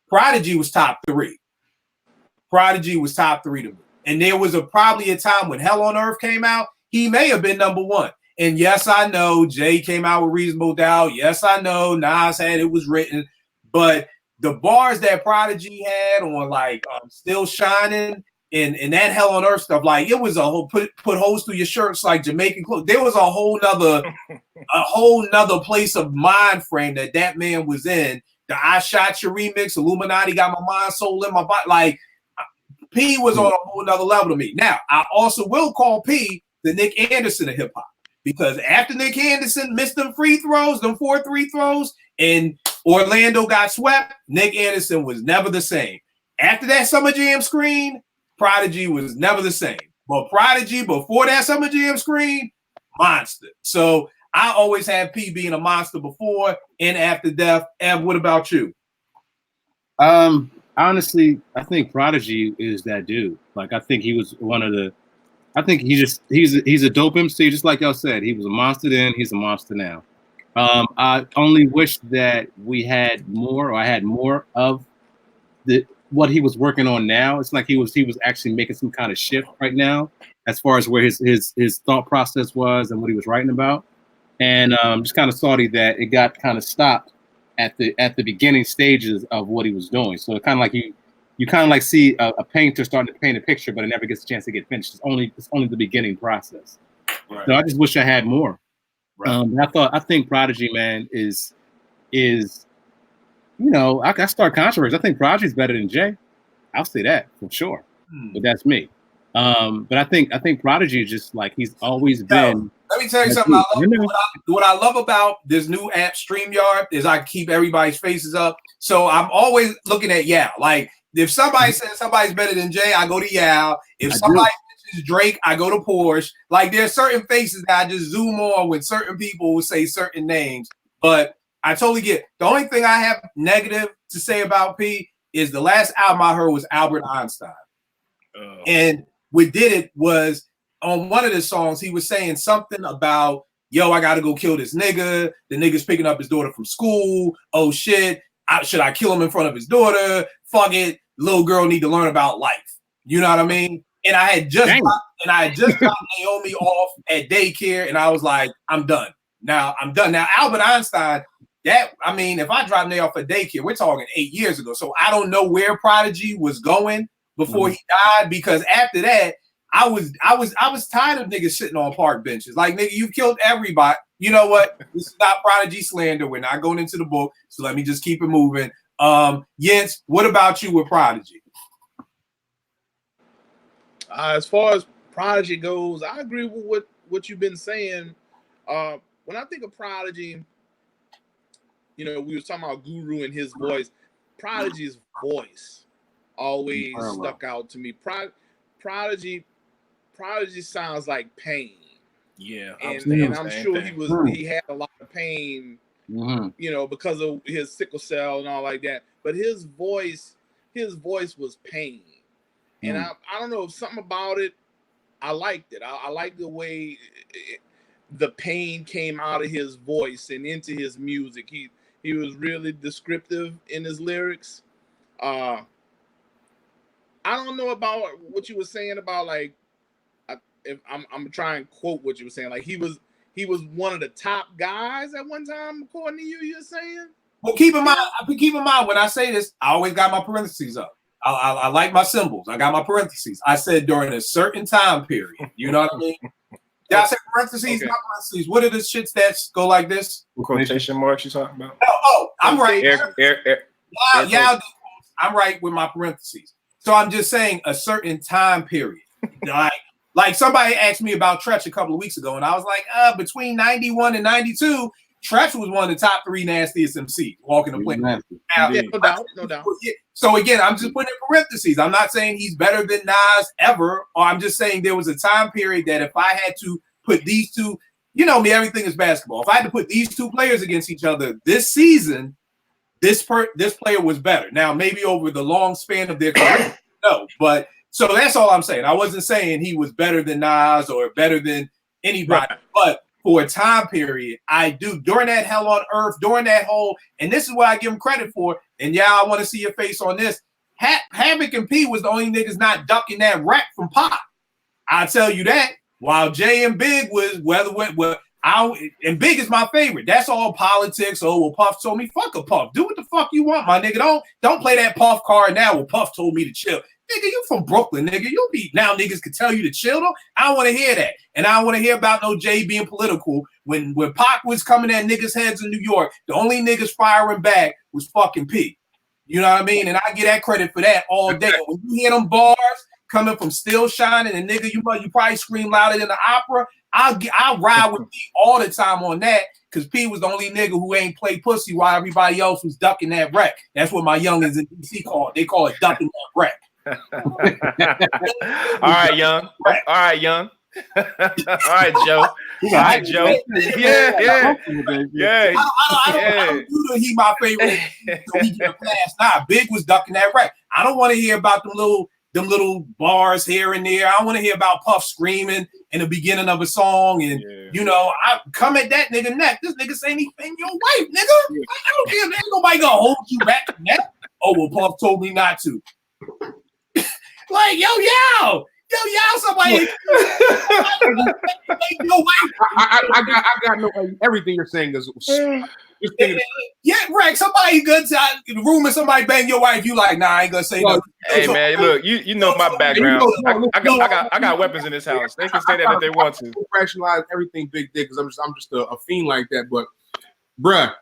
Prodigy was top 3. Prodigy was top 3 to me. And there was probably a time when Hell on Earth came out, he may have been number 1. And yes, I know Jay came out with Reasonable Doubt. Yes, I know Nas had It Was Written. But the bars that Prodigy had on like Still Shining and that Hell on Earth stuff, like it was a whole put holes through your shirts like Jamaican clothes. There was a whole nother place of mind frame that man was in. The I Shot You remix, Illuminati got my mind, soul in my body. Like P was on a whole nother level to me. Now, I also will call P the Nick Anderson of hip hop. Because after Nick Anderson missed them free throws, them 4 free throws, and Orlando got swept, Nick Anderson was never the same. After that Summer Jam screen, Prodigy was never the same. But Prodigy, before that Summer Jam screen, monster. So I always had P being a monster before and after death. Ev, what about you? Honestly, I think Prodigy is that dude. Like, I think he was one of the. I think he's a dope MC, just like y'all said. He was a monster then. He's a monster now. I only wish that we had more, or I had more of what he was working on now. It's like he was actually making some kind of shift right now, as far as where his thought process was and what he was writing about. And just kind of salty that it got kind of stopped at the beginning stages of what he was doing. So it kind of like you kind of like see a painter starting to paint a picture, but it never gets a chance to get finished. It's only the beginning process. Right. So I just wish I had more. Right. I think Prodigy, man, is I start controversy. I think Prodigy's better than Jay. I'll say that for sure. But that's me. But I think Prodigy is just like he's always been. Let me tell you something. What I love about this new app, StreamYard, is I keep everybody's faces up. So I'm always looking at like. If somebody says somebody's better than Jay, I go to Yao. If somebody mentions Drake, I go to Porsche. Like there's certain faces that I just zoom on when certain people will say certain names. But I totally get it. The only thing I have negative to say about P is the last album I heard was Albert Einstein. And what did it was on one of the songs, he was saying something about, yo, I got to go kill this nigga. The nigga's picking up his daughter from school. Oh, shit. Should I kill him in front of his daughter? Fuck it. Little girl need to learn about life. You know what I mean? And I had just got Naomi off at daycare, and I was like, I'm done. Now I'm done. Now Albert Einstein, if I dropped Naomi off at daycare, we're talking 8 years ago. So I don't know where Prodigy was going before he died, because after that, I was tired of niggas sitting on park benches. Like, nigga, you've killed everybody. You know what? This is not Prodigy slander. We're not going into the book. So let me just keep it moving. Jens, what about you with Prodigy? As far as Prodigy goes, I agree with what you've been saying. When I think of Prodigy, we were talking about Guru and his voice. Prodigy's voice always stuck out to me. Prodigy sounds like pain. Yeah, and I'm sure he had a lot of pain, because of his sickle cell and all like that. But his voice was pain, and I don't know, something about it. I liked it. I liked the way the pain came out of his voice and into his music. He was really descriptive in his lyrics. I don't know about what you were saying about, like, if I'm trying to quote what you were saying, like he was one of the top guys at one time, according to you. You're saying? Well, keep in mind when I say this, I always got my parentheses up. I like my symbols. I got my parentheses. I said during a certain time period. You know what I mean? Yeah, I said parentheses, okay. Not parentheses. What are the shits that go like this? Quotation marks you talking about? Oh, I'm right. Yeah, I'm right with my parentheses. So I'm just saying a certain time period. Like somebody asked me about Tretch a couple of weeks ago, and I was like, between 91 and 92, Tretch was one of the top 3 nastiest MCs walking the planet. No doubt. So again, I'm just putting in parentheses. I'm not saying he's better than Nas ever, or I'm just saying there was a time period that if I had to put these two, you know me, everything is basketball. If I had to put these two players against each other this season, this player was better. Now, maybe over the long span of their career, no, but so that's all I'm saying. I wasn't saying he was better than Nas or better than anybody, right. But for a time period, I do. During that Hell on Earth, during that whole, and this is what I give him credit for, and I want to see your face on this. Havoc and P was the only niggas not ducking that rap from Pop. I'll tell you that. While Jay and Big was, And Big is my favorite. That's all politics. Oh, well, Puff told me, fuck a Puff. Do what the fuck you want, my nigga. Don't play that Puff card now. Well, Puff told me to chill. Nigga, you from Brooklyn, nigga. You be now niggas can tell you to chill. Though. I don't want to hear that. And I don't want to hear about no Jay being political. When Pac was coming at niggas' heads in New York, the only niggas firing back was fucking P. You know what I mean? And I get that credit for that all day. When you hear them bars coming from Still Shining, and nigga, you probably scream louder than the opera. I'll ride with P all the time on that because P was the only nigga who ain't play pussy while everybody else was ducking that wreck. That's what my youngins in DC call it. They call it ducking that wreck. All right, Young. All right, Young. All right, Joe. All right, Joe. Yeah. I don't do the he my favorite so he get a pass. Nah, Big was ducking that wreck. I don't want to hear about them little bars here and there. I don't want to hear about Puff screaming in the beginning of a song, and you know, I come at that nigga neck. This nigga saying he bang your wife, nigga. I don't care. Ain't nobody gonna hold you back from that. Oh well, Puff told me not to. Like yo, somebody. I got no. Everything you're saying is. Yeah, Rex. Somebody good time. The rumor somebody bang your wife. You like, nah, I ain't gonna say nothing. Hey man, look, you know my background. I got weapons in this house. They can say that if they want to. Rationalize everything Big Dick because I'm just a fiend like that. But, bruh,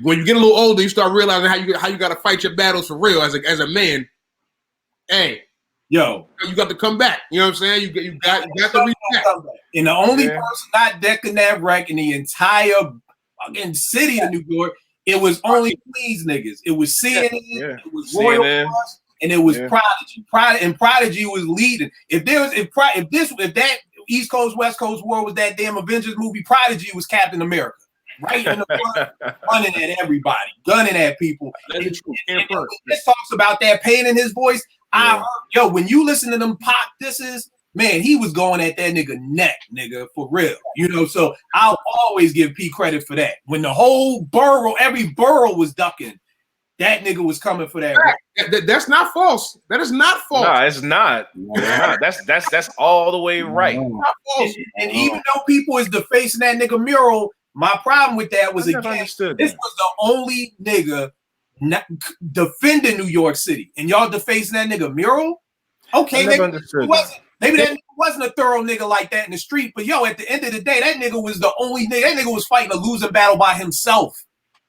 when you get a little older, you start realizing how you got to fight your battles for real as a man. Hey, yo, you got to come back. You know what I'm saying? You got to reach back. And the only person not decking that wreck in the entire fucking city of New York, it was only these niggas. It was CNN, it was Royal Plus, and it was Prodigy. Prodigy was leading. If that East Coast West Coast war was that damn Avengers movie, Prodigy was Captain America. Right in the front, running at everybody, gunning at people. And this talks about that pain in his voice. I heard, when you listen to them Pac disses, man, he was going at that nigga neck, nigga, for real. You know, so I'll always give P credit for that. When the whole borough, every borough was ducking, that nigga was coming for that. That's not false. That is not false. No, it's not. That's all the way right. Not false. And even though people is defacing that nigga mural, my problem with that was, again, this was the only nigga defending New York City. And y'all defacing that nigga mural? Okay, maybe that wasn't a thorough nigga like that in the street, but yo, at the end of the day, that nigga was the only nigga. That nigga was fighting a losing battle by himself.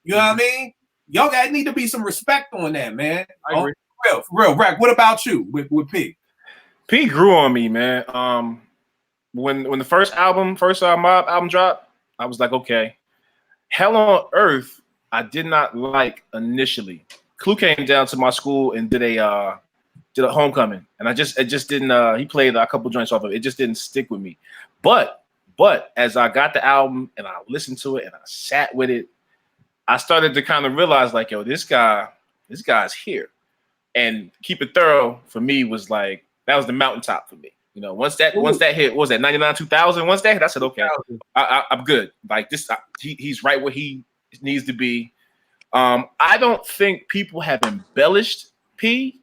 You know what I mean? Y'all got need to be some respect on that, man. I agree. For real. Rack, what about you with P? P grew on me, man. When the first album dropped, I was like, okay. Hell on Earth, I did not like initially. Clue came down to my school and did a homecoming, and it just didn't. He played a couple joints off of it. It just didn't stick with me. But as I got the album and I listened to it and I sat with it, I started to kind of realize like, yo, this guy's here. And Keep It Thorough for me was like, that was the mountaintop for me. You know, once that hit, what was that 99, 2000? Once that hit, I said, okay, I'm good. Like this, he's right where he needs to be. I don't think people have embellished P.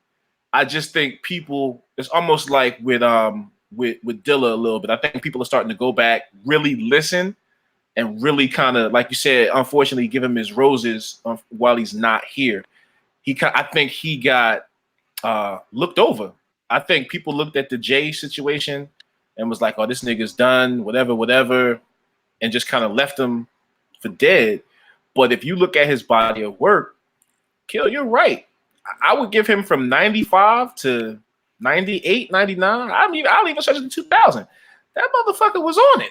I just think people, it's almost like with Dilla a little bit. I think people are starting to go back, really listen, and really kind of, like you said, unfortunately, give him his roses while he's not here. I think he got looked over. I think people looked at the Jay situation and was like, oh, this nigga's done, whatever, and just kind of left him for dead. But if you look at his body of work, Kill, you're right. I would give him from 95 to 98, 99. I'll even stretch it to 2000. That motherfucker was on it.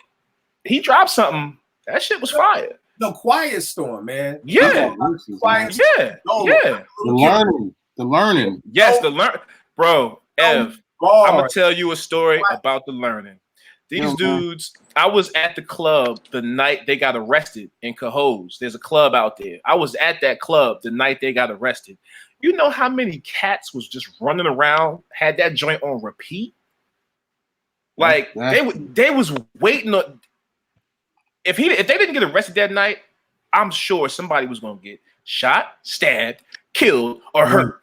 He dropped something. That shit was fire. The Quiet Storm, man. Yeah. The learning. Yes, the learn. Bro, Ev, I'm going to tell you a story about the learning. These dudes, I was at the club the night they got arrested in Cohoes. There's a club out there. I was at that club the night they got arrested. You know how many cats was just running around, had that joint on repeat? Like they was waiting on. If they didn't get arrested that night, I'm sure somebody was gonna get shot, stabbed, killed, or hurt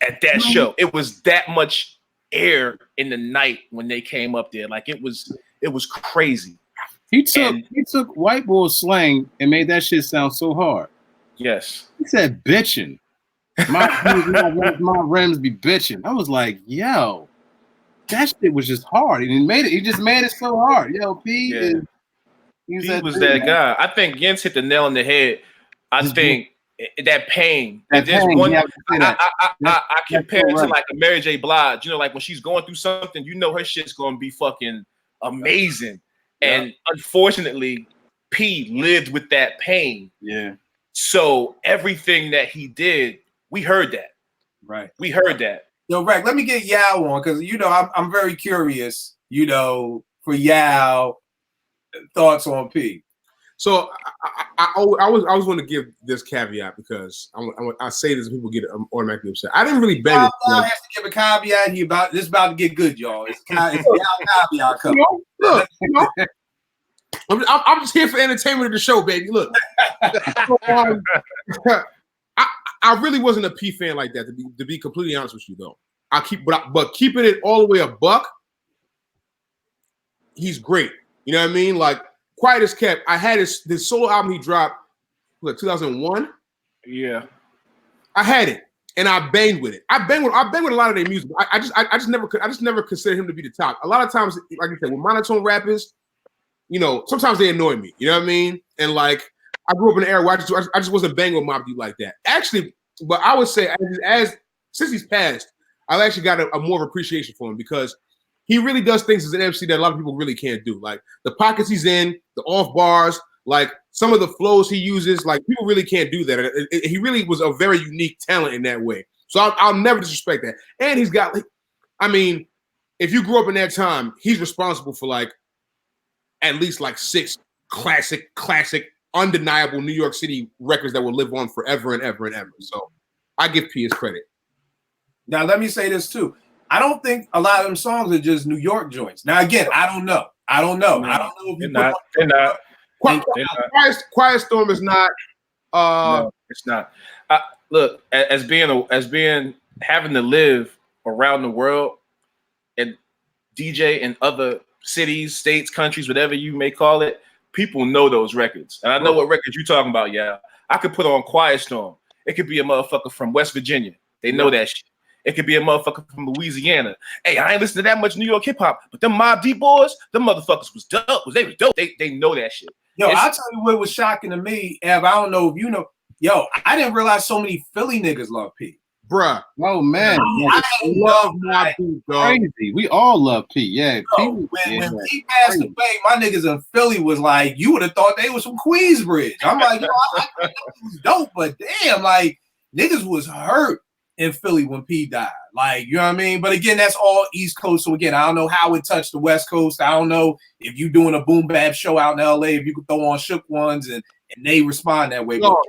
at that show. It was that much air in the night when they came up there. Like it was crazy. He took white boy slang and made that shit sound so hard. Yes. He said bitching. My rims be bitching. I was like, yo, that shit was just hard. And he just made it so hard. Yo, P he was that guy. I think Jens hit the nail on the head. I think that pain. I compare it to like a Mary J. Blige. You know, like when she's going through something, you know her shit's gonna be fucking amazing. Yeah. And unfortunately, P lived with that pain. Yeah. So everything that he did, we heard that. Right. We heard that. Yo, Rack, let me get Yao on because I'm very curious. For Yao, thoughts on P. So I was going to give this caveat because I say this and people get automatically upset. I didn't really bang. Yao has to give a caveat. This about to get good, y'all. It's Yao caveat coming. Look, I'm just here for entertainment of the show, baby. Look, I really wasn't a P fan like that. To be completely honest with you, though, but keeping it all the way a buck, he's great. You know what I mean? Like Quiet as Kept. I had this solo album he dropped, 2001. Yeah, I had it and I banged with it. I banged with a lot of their music. I just never considered him to be the top. A lot of times, like I said, with monotone rappers, sometimes they annoy me. You know what I mean? And like I grew up in an era where I just wasn't banging with Mobb Deep like that. Actually, but I would say since he's passed, I've actually got a more of appreciation for him because he really does things as an MC that a lot of people really can't do. Like the pockets he's in, the off bars, like some of the flows he uses, like people really can't do that. He really was a very unique talent in that way. So I'll never disrespect that. And he's got, if you grew up in that time, he's responsible for like at least like 6 classic, undeniable New York City records that will live on forever and ever and ever. So I give P his credit. Now let me say this too. I don't think a lot of them songs are just New York joints. Now again, I don't know. I don't know if they're not. Quiet Storm is not. No, it's not. Look, as having to live around the world and DJ in other cities, states, countries, whatever you may call it, people know those records. And I know what records you're talking about, yeah. I could put on Quiet Storm. It could be a motherfucker from West Virginia. They know that shit. It could be a motherfucker from Louisiana. Hey, I ain't listening to that much New York hip hop, but them Mobb Deep boys, them motherfuckers was dope. They was dope. They know that shit. Yo, I'll tell you what was shocking to me, Ev. I don't know if you know. Yo, I didn't realize so many Philly niggas love P. Bruh. Oh man, I love Mobb Deep, dog. Crazy. We all love P. Yeah. Bro, when P passed away, my niggas in Philly was like, you would have thought they was from Queensbridge. I'm like, yo, I think it was dope, but damn, like niggas was hurt in Philly when P died. Like, you know what I mean? But again, that's all East Coast. So again, I don't know how it touched the West Coast. I don't know if you doing a boom bap show out in LA, if you could throw on Shook Ones and they respond that way. No,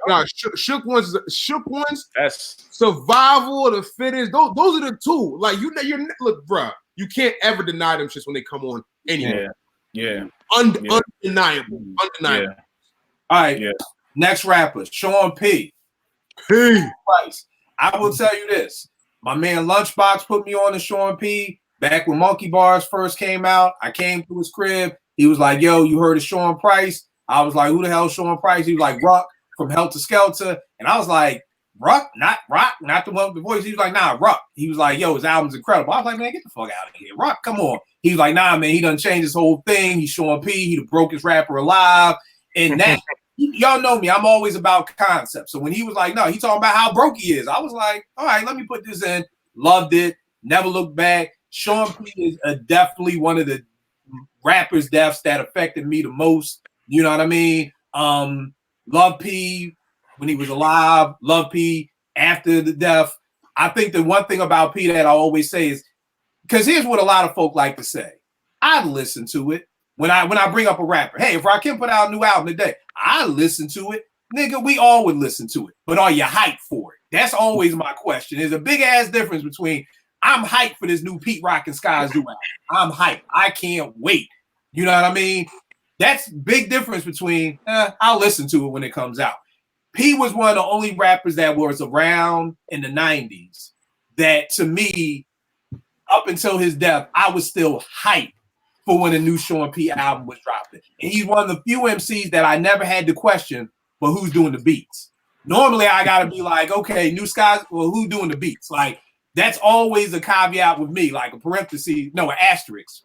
Shook Ones. That's Survival of the Fittest. Those are the two. Like you're look, bro. You can't ever deny them shits when they come on anywhere. Yeah. Undeniable. Yeah. All right. Yeah. Next rapper, Sean P. Price. I will tell you this. My man Lunchbox put me on to Sean P. Back when Monkey Bars first came out. I came to his crib. He was like, yo, you heard of Sean Price? I was like, who the hell is Sean Price? He was like, Ruck from Helter Skelter. And I was like, Ruck? Not Rock? Not the one with the voice. He was like, nah, Ruck. He was like, yo, his album's incredible. I was like, man, get the fuck out of here. Ruck, come on. He was like, nah, man, he done changed his whole thing. He's Sean P. He the brokest rapper alive. And that, y'all know me. I'm always about concept. So when he was like, no, he talking about how broke he is. I was like, all right, let me put this in. Loved it. Never looked back. Sean P is definitely one of the rappers' deaths that affected me the most. You know what I mean? Love P when he was alive. Love P after the death. I think the one thing about P that I always say is, because here's what a lot of folk like to say. I listen to it. When I bring up a rapper, hey, if Rakim put out a new album today, I listen to it. Nigga, we all would listen to it. But are you hyped for it? That's always my question. There's a big ass difference between I'm hyped for this new Pete Rock and Skies new album. I'm hyped. I can't wait. You know what I mean? That's big difference between I'll listen to it when it comes out. P was one of the only rappers that was around in the 90s that, to me, up until his death, I was still hyped for when the new Sean P album was dropping. And he's one of the few MCs that I never had to question, but who's doing the beats? Normally, I gotta be like, okay, New Skies, well, who's doing the beats? Like, that's always a caveat with me, like a parenthesis, no, an asterisk.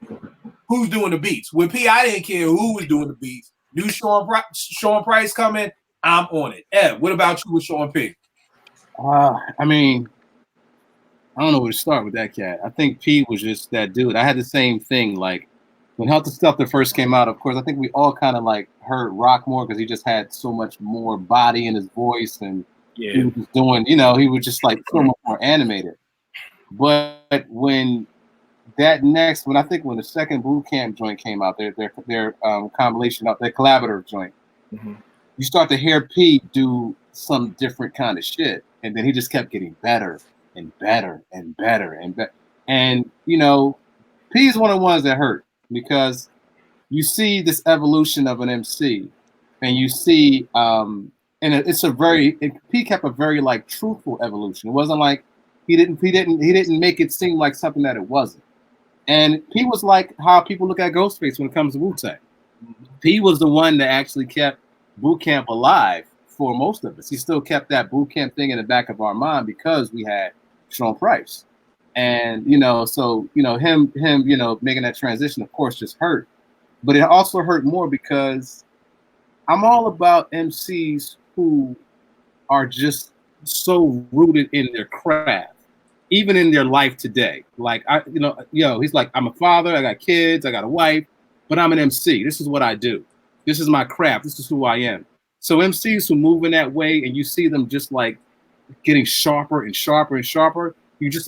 Who's doing the beats? With P, I didn't care who was doing the beats. New Sean Price coming, I'm on it. Ed, what about you with Sean P? I mean, I don't know where to start with that cat. I think P was just that dude. I had the same thing. Like when Helter Skelter first came out, of course, I think we all kind of like heard Rock more because he just had so much more body in his voice, and he was just doing, you know, he was just like so much more animated. But when I think when the second Boot Camp joint came out, their compilation of their collaborative joint, you start to hear P do some different kind of shit, and then he just kept getting better and better and better and better. And you know, P is one of the ones that hurt because you see this evolution of an MC, and you see, and P kept a very like truthful evolution. It wasn't like he didn't make it seem like something that it wasn't. And P was like how people look at Ghostface when it comes to Wu-Tang. P was the one that actually kept Boot Camp alive for most of us. He still kept that Boot Camp thing in the back of our mind because we had Sean Price. And, you know, so, you know, him, you know, making that transition, of course, just hurt. But it also hurt more because I'm all about MCs who are just so rooted in their craft, even in their life today. Like, he's like, I'm a father, I got kids, I got a wife, but I'm an MC. This is what I do. This is my craft. This is who I am. So MCs who move in that way and you see them just like getting sharper and sharper and sharper,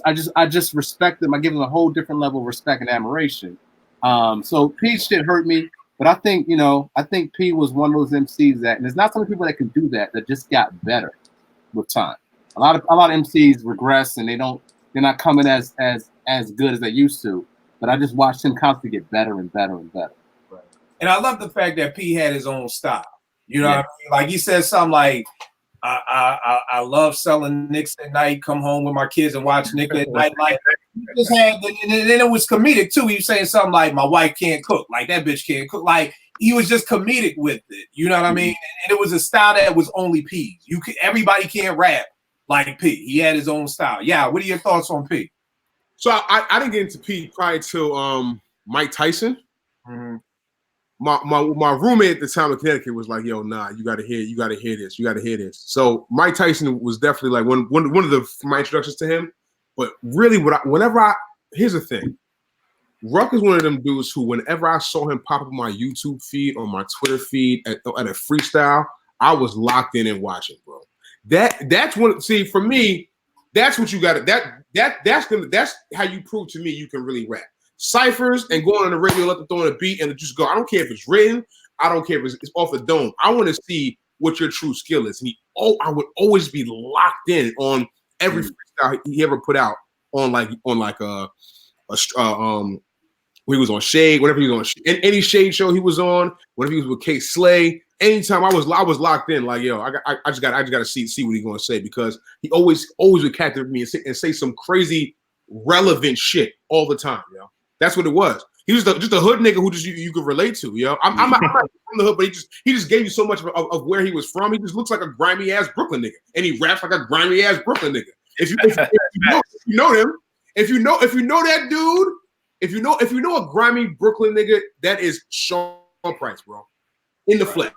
I just respect them. I give them a whole different level of respect and admiration. So P shit hurt me, but I think P was one of those MCs that, and there's not so many people that can do that just got better with time. A lot of MCs regress and they're not coming as good as they used to. But I just watched him constantly get better and better and better. Right. And I love the fact that P had his own style. You know what I mean? Like he said something like, I love selling Knicks at night, come home with my kids and watch Knicks at night. Like he just had, and then it was comedic too. He was saying something like, my wife can't cook, like that bitch can't cook. Like he was just comedic with it. You know what I mean? And it was a style that was only P's. Everybody can't rap like P. He had his own style. Yeah, what are your thoughts on P? So I didn't get into P prior to Mike Tyson. Mm-hmm. My roommate at the time in Connecticut was like, "Yo, nah, you gotta hear this." So Mike Tyson was definitely like one of my introductions to him. But really, here's the thing, Ruck is one of them dudes who, whenever I saw him pop up on my YouTube feed, on my Twitter feed at a freestyle, I was locked in and watching, bro. That's what. See, for me, that's what you got. That's how you prove to me you can really rap. Ciphers and going on the radio, let them throw in a beat and just go. I don't care if it's written. I don't care if it's off the dome. I want to see what your true skill is. And I would always be locked in on every freestyle he ever put out on when he was on Shade, whenever he was on any Shade show he was on, whenever he was with K Slay. Anytime I was locked in, like, yo, I just got to see what he's gonna say, because he always would captivate me and say some crazy relevant shit all the time, yo. That's what it was. He was just a hood nigga who just you could relate to, yo. I'm not from the hood, but he just gave you so much of where he was from. He just looks like a grimy ass Brooklyn nigga, and he raps like a grimy ass Brooklyn nigga. If you know him, if you know that dude, if you know a grimy Brooklyn nigga, that is Sean Price, bro, in the flesh.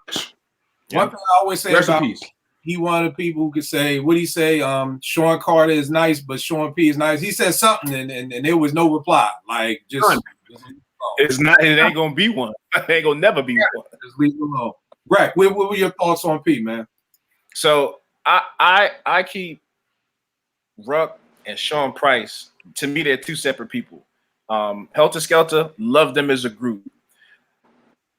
One thing I always say about he one of the people who could say, what he say? Sean Carter is nice, but Sean P is nice. He said something, and there was no reply. Like it's not. It ain't gonna be one. It ain't gonna never be one. Just leave it alone. Greg, what were your thoughts on P, man? So I keep Ruck and Sean Price. To me, they're two separate people. Helter Skelter, love them as a group.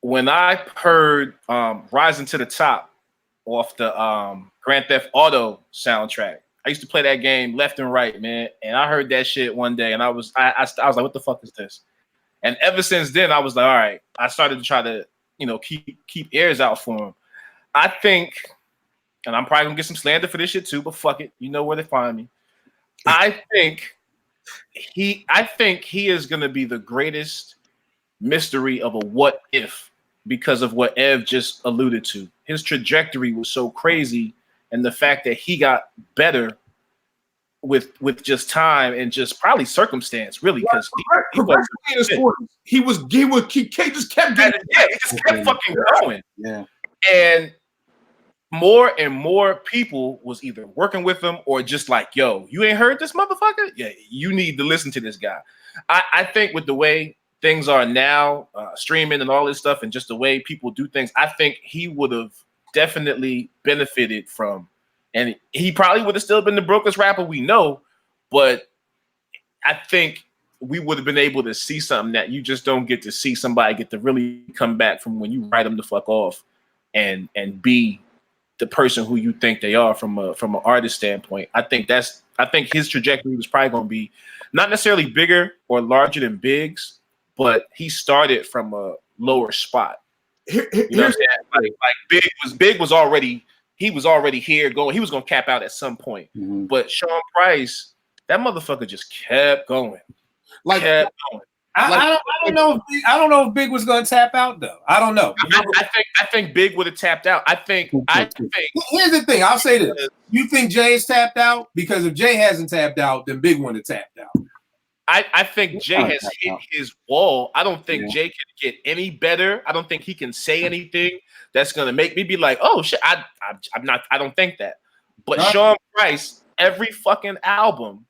When I heard Rising to the Top off the Grand Theft Auto soundtrack, I used to play that game left and right, man. And I heard that shit one day, and I was like, what the fuck is this? And ever since then, I was like, all right. I started to try to, keep ears out for him. I think, and I'm probably gonna get some slander for this shit too, but fuck it, you know where to find me. I think he is gonna be the greatest mystery of a what if because of what Ev just alluded to. His trajectory was so crazy, and the fact that he got better with just time and just probably circumstance, really, because he just kept getting, he just kept fucking going. Yeah. And more people was either working with him or just like, yo, you ain't heard this motherfucker? Yeah, you need to listen to this guy. I think with the way things are now, streaming and all this stuff, and just the way people do things, I think he would have definitely benefited from, and he probably would have still been the brokest rapper we know, but I think we would have been able to see something that you just don't get to see somebody get to really come back from when you write them the fuck off and be the person who you think they are from an artist standpoint. I think his trajectory was probably going to be not necessarily bigger or larger than Big's, but he started from a lower spot. You know what I'm saying? Like Big was already here going. He was going to cap out at some point. Mm-hmm. But Sean Price, that motherfucker just kept going. I don't know if Big was going to tap out though. I don't know. I think Big would have tapped out. I think. Here's the thing. I'll say this: you think Jay is tapped out? Because if Jay hasn't tapped out, then Big wouldn't have tapped out. I think Jay has hit his wall. I don't think Jay can get any better. I don't think he can say anything that's gonna make me be like, oh shit. I'm not. I don't think that. But Sean Price, every fucking album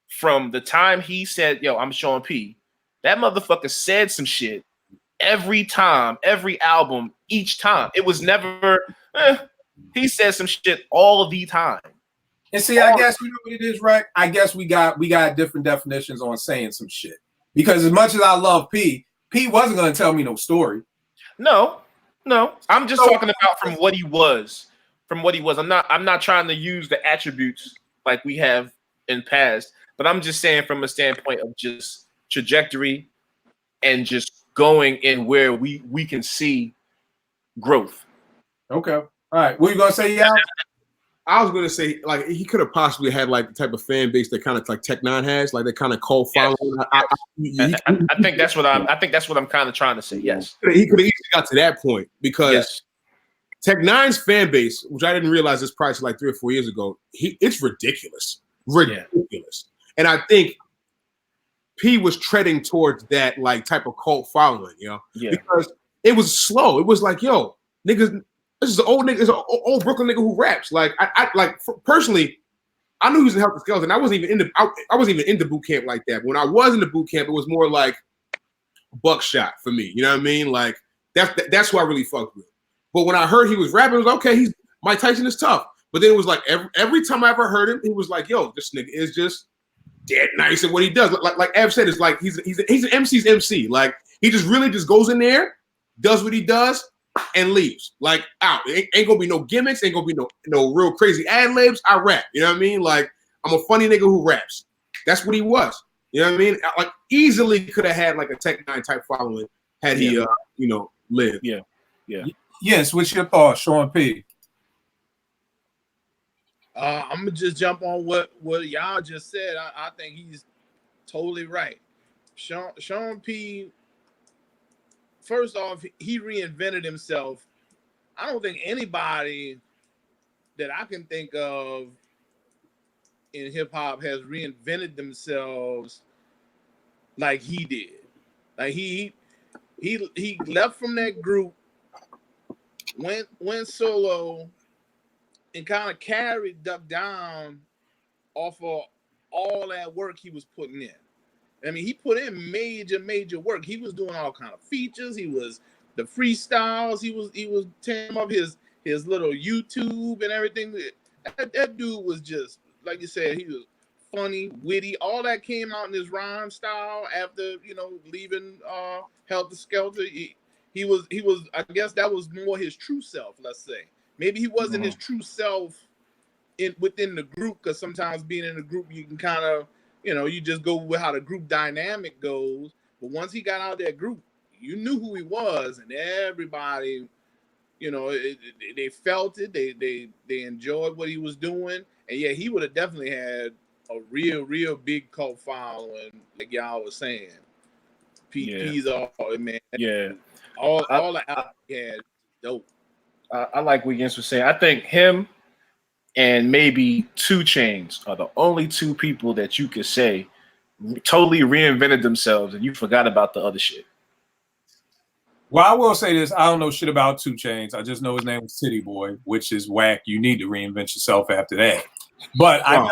from the time he said, "Yo, I'm Sean P," that motherfucker said some shit every time, every album, each time. It was never. He said some shit all the time. And see, I guess you know what it is, right? I guess we got different definitions on saying some shit. Because as much as I love P wasn't going to tell me no story. No. I'm just talking about from what he was. From what he was. I'm not trying to use the attributes like we have in past, but I'm just saying from a standpoint of just trajectory and just going in where we can see growth. Okay. All right. What are you going to say, Yal? I was gonna say, like, he could have possibly had like the type of fan base that kind of like Tech Nine has, like that kind of cult following. Yes. I think that's what I'm kind of trying to say. Yes, he could have easily got to that point because Tech Nine's fan base, which I didn't realize this price like 3 or 4 years ago, it's ridiculous. And I think P was treading towards that like type of cult following, because it was slow. It was like, yo, niggas. This is an old nigga, old Brooklyn nigga who raps. Like personally, I knew he was in Helter Skelter. I wasn't even in the boot camp like that. When I was in the boot camp, it was more like Buckshot for me. You know what I mean? Like that's who I really fucked with. But when I heard he was rapping, it was okay. Mike Tyson is tough. But then it was like every time I ever heard him, he was like, yo, this nigga is just dead nice at what he does. Like Ev said, it's like he's an MC's MC. Like he just really just goes in there, does what he does, and leaves. Like out. It ain't gonna be no gimmicks, ain't gonna be no real crazy ad libs. I rap. You know what I mean? Like I'm a funny nigga who raps. That's what he was. You know what I mean? Like easily could have had like a Tech Nine type following had he lived. Yeah. Yes, what's your thought, Sean P? I'm gonna just jump on what y'all just said. I think he's totally right. Sean P. First off, he reinvented himself. I don't think anybody that I can think of in hip hop has reinvented themselves like he did. Like he left from that group, went solo, and kind of carried Duck Down off of all that work he was putting in. I mean, he put in major work. He was doing all kind of features. He was the freestyles. He was tearing up his little YouTube and everything. That dude was just, like you said, he was funny, witty. All that came out in his rhyme style after, leaving Helter Skelter. He was. I guess that was more his true self. Let's say maybe he wasn't his true self within the group, because sometimes being in a group you can kind of. You just go with how the group dynamic goes. But once he got out of that group, you knew who he was, and everybody, they felt it. They enjoyed what he was doing, and yeah, he would have definitely had a real big cult following, like y'all was saying. He's all man. Yeah. All the album he had, dope. I like what Jens was saying. I think him and maybe 2 Chainz are the only 2 people that you could say totally reinvented themselves and you forgot about the other shit. Well, I will say this. I don't know shit about 2 Chainz. I just know his name was Titty Boy, which is whack. You need to reinvent yourself after that. But I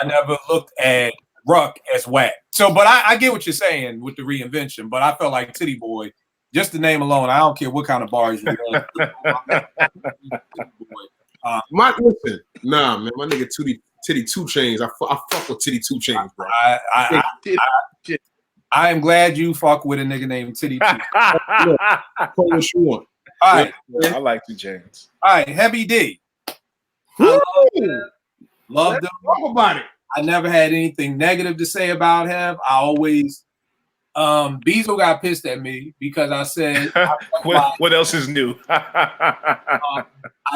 never looked at Ruck as whack. So, but I get what you're saying with the reinvention, but I felt like Titty Boy, just the name alone, I don't care what kind of bars you want. Listen, nah, man, my nigga Titty 2 Chainz. I fuck with Titty 2 Chainz, bro. I am glad you fuck with a nigga named Titty 2. Call what you want. All right. I like 2 Chainz. All right, Heavy D. Loved him. Talk about it. I never had anything negative to say about him. I always Bezo got pissed at me because I said what else is new? I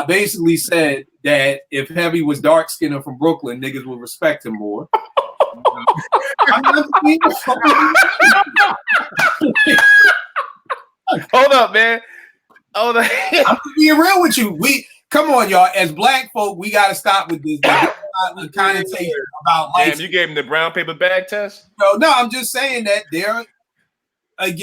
basically said that if Heavy was dark skinned and from Brooklyn, niggas would respect him more. Hold up, man. Hold up. I'm being real with you. Come on, y'all. As black folk, we got to stop with this connotation about life. Damn, you gave him the brown paper bag test? No, I'm just saying that there's a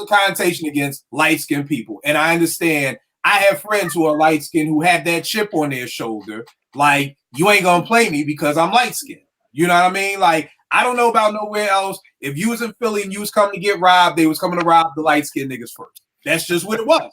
connotation against light-skinned people. And I understand. I have friends who are light-skinned who have that chip on their shoulder. Like, you ain't going to play me because I'm light-skinned. You know what I mean? Like, I don't know about nowhere else. If you was in Philly and you was coming to get robbed, they was coming to rob the light-skinned niggas first. That's just what it was.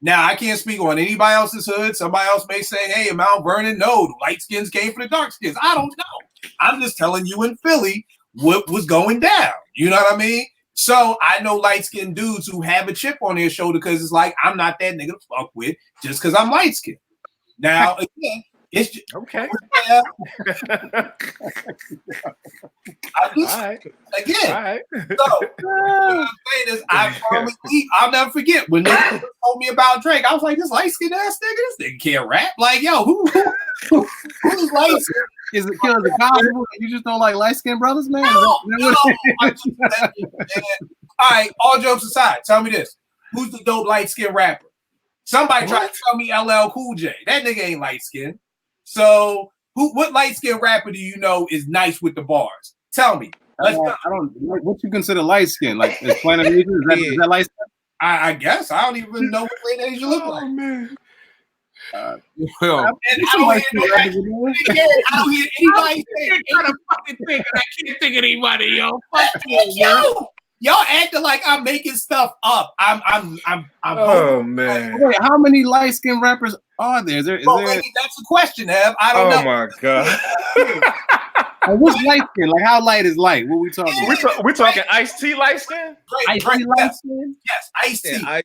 Now, I can't speak on anybody else's hood. Somebody else may say, hey, in Mount Vernon, no, the light skins came for the dark skins. I don't know. I'm just telling you in Philly what was going down. You know what I mean? So I know light-skinned dudes who have a chip on their shoulder because it's like, I'm not that nigga to fuck with just because I'm light-skinned. Now, again, it's just, okay. Again, all right. So what I'm saying is, I'll never forget when they told me about Drake. I was like, this light skinned ass nigga, this nigga can't rap. Like, yo, who's light skinned? Is it possible that you just don't like light skinned brothers, man? No. All right, all jokes aside, tell me this: who's the dope light skinned rapper? Somebody tried to tell me LL Cool J. That nigga ain't light skinned. So, what light skinned rapper do you know is nice with the bars? Tell me. Let's go. I don't. What you consider light skin? Like is Planet Asia? Is that light skin? I guess I don't even know what Planet Asia look like. Man. I don't hear anybody say. Trying to fucking think, and I can't think of anybody, yo. Fuck Yo, y'all acting like I'm making stuff up. I'm Oh man. Wait, how many light skinned rappers are there? Is there? That's a question, Ev. I don't know. Oh my god. What's light skin? Like how light is light? What we talking? We're talking Ice-T light skin? Ice-T light skin? Yes, Ice-T. Yeah,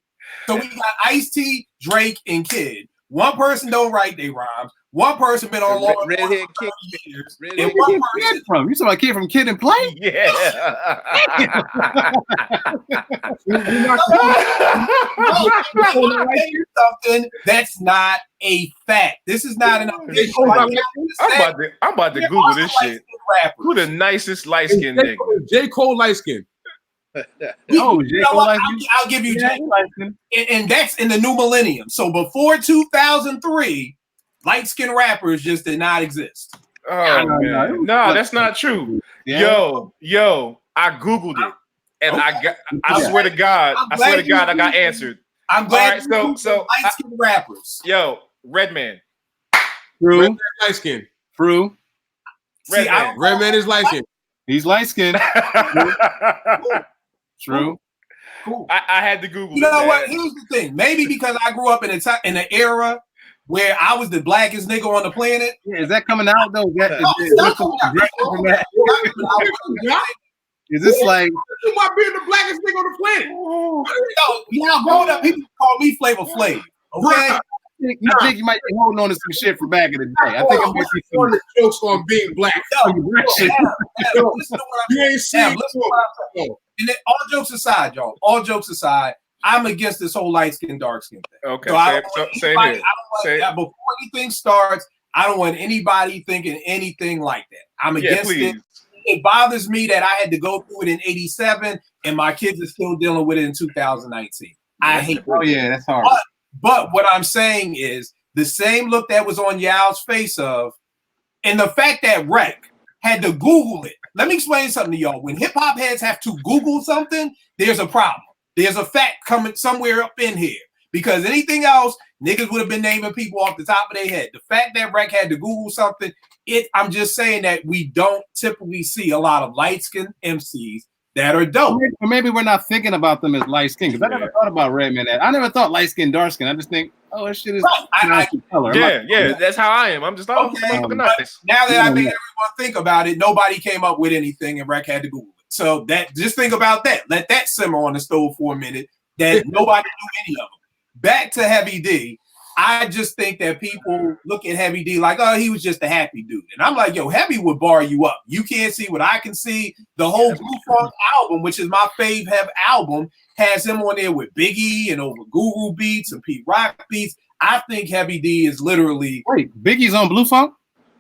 So we got Ice-T, Drake, and Kid. One person don't write their rhymes. One person been on Law Redhead for 30 Kid. years. Redhead And Where one you get person, Kid from? You talking about Kid from Kid and Play? Yeah. something that's not a fact. This is not an opinion. I'm about to Google this shit. Who the nicest light skinned nigga? J. Cole light skin. Oh, J. Cole light skin? I'll give you J. And that's in the new millennium. So before 2003, light skinned rappers just did not exist. Oh man, no, that's not true. Yeah. Yo, I Googled it, and I swear to God, I got answered. I'm glad. All right, so light skinned rappers. Yo, Redman. True. Light skin. True. Redman. Redman is light skin. He's light skinned. True. Cool. I had to Google. You know it, what? Here's the thing. Maybe because I grew up in an era where I was the blackest nigga on the planet. Yeah, is that coming out though? Is this like You might be the blackest nigga on the planet. Y'all growing up, people call me Flavor Flav. Okay. I think you might be holding on to some shit from back in the day. I think I'm going to jokes on being black. You ain't seen And then, all jokes aside, y'all. All jokes aside, I'm against this whole light skin, dark skin thing. Okay, Same here. Before anything starts, I don't want anybody thinking anything like that. I'm against it. it bothers me that I had to go through it in '87 and my kids are still dealing with it in 2019. I hate it. Oh yeah, that's hard. But what I'm saying is the same look that was on Yao's face and the fact that Rec had to Google it. Let me explain something to y'all. When hip hop heads have to Google something, there's a problem. There's a fact coming somewhere up in here. Because anything else, niggas would have been naming people off the top of their head. The fact that Rec had to Google something, I'm just saying that we don't typically see a lot of light-skinned MCs that are dope. Or maybe we're not thinking about them as light skin, because I never thought about Redman. I never thought light skin, dark skin. I just think, oh, that shit is color. Yeah, that's how I am. I'm just okay. Nice. Now that I made everyone think about it, nobody came up with anything, and Rec had to Google it. So that just think about that. Let that simmer on the stove for a minute. That nobody knew any of them. Back to Heavy D. I just think that people look at Heavy D like, oh, he was just a happy dude. And I'm like, yo, Heavy would bar you up. You can't see what I can see. The whole Blue Funk album, which is my fave Hev album, has him on there with Biggie and over Guru beats and Pete Rock beats. I think Heavy D is literally... Wait, Biggie's on Blue Funk?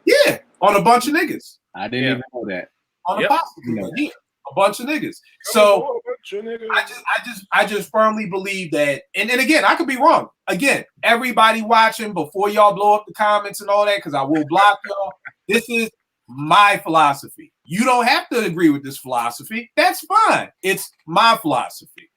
Yeah, on a bunch of niggas. I didn't even know that. On a possible, yeah, a bunch of niggas. So I just firmly believe that, and again, I could be wrong. Again, everybody watching, before y'all blow up the comments and all that, because I will block y'all. This is my philosophy. You don't have to agree with this philosophy. That's fine. It's my philosophy.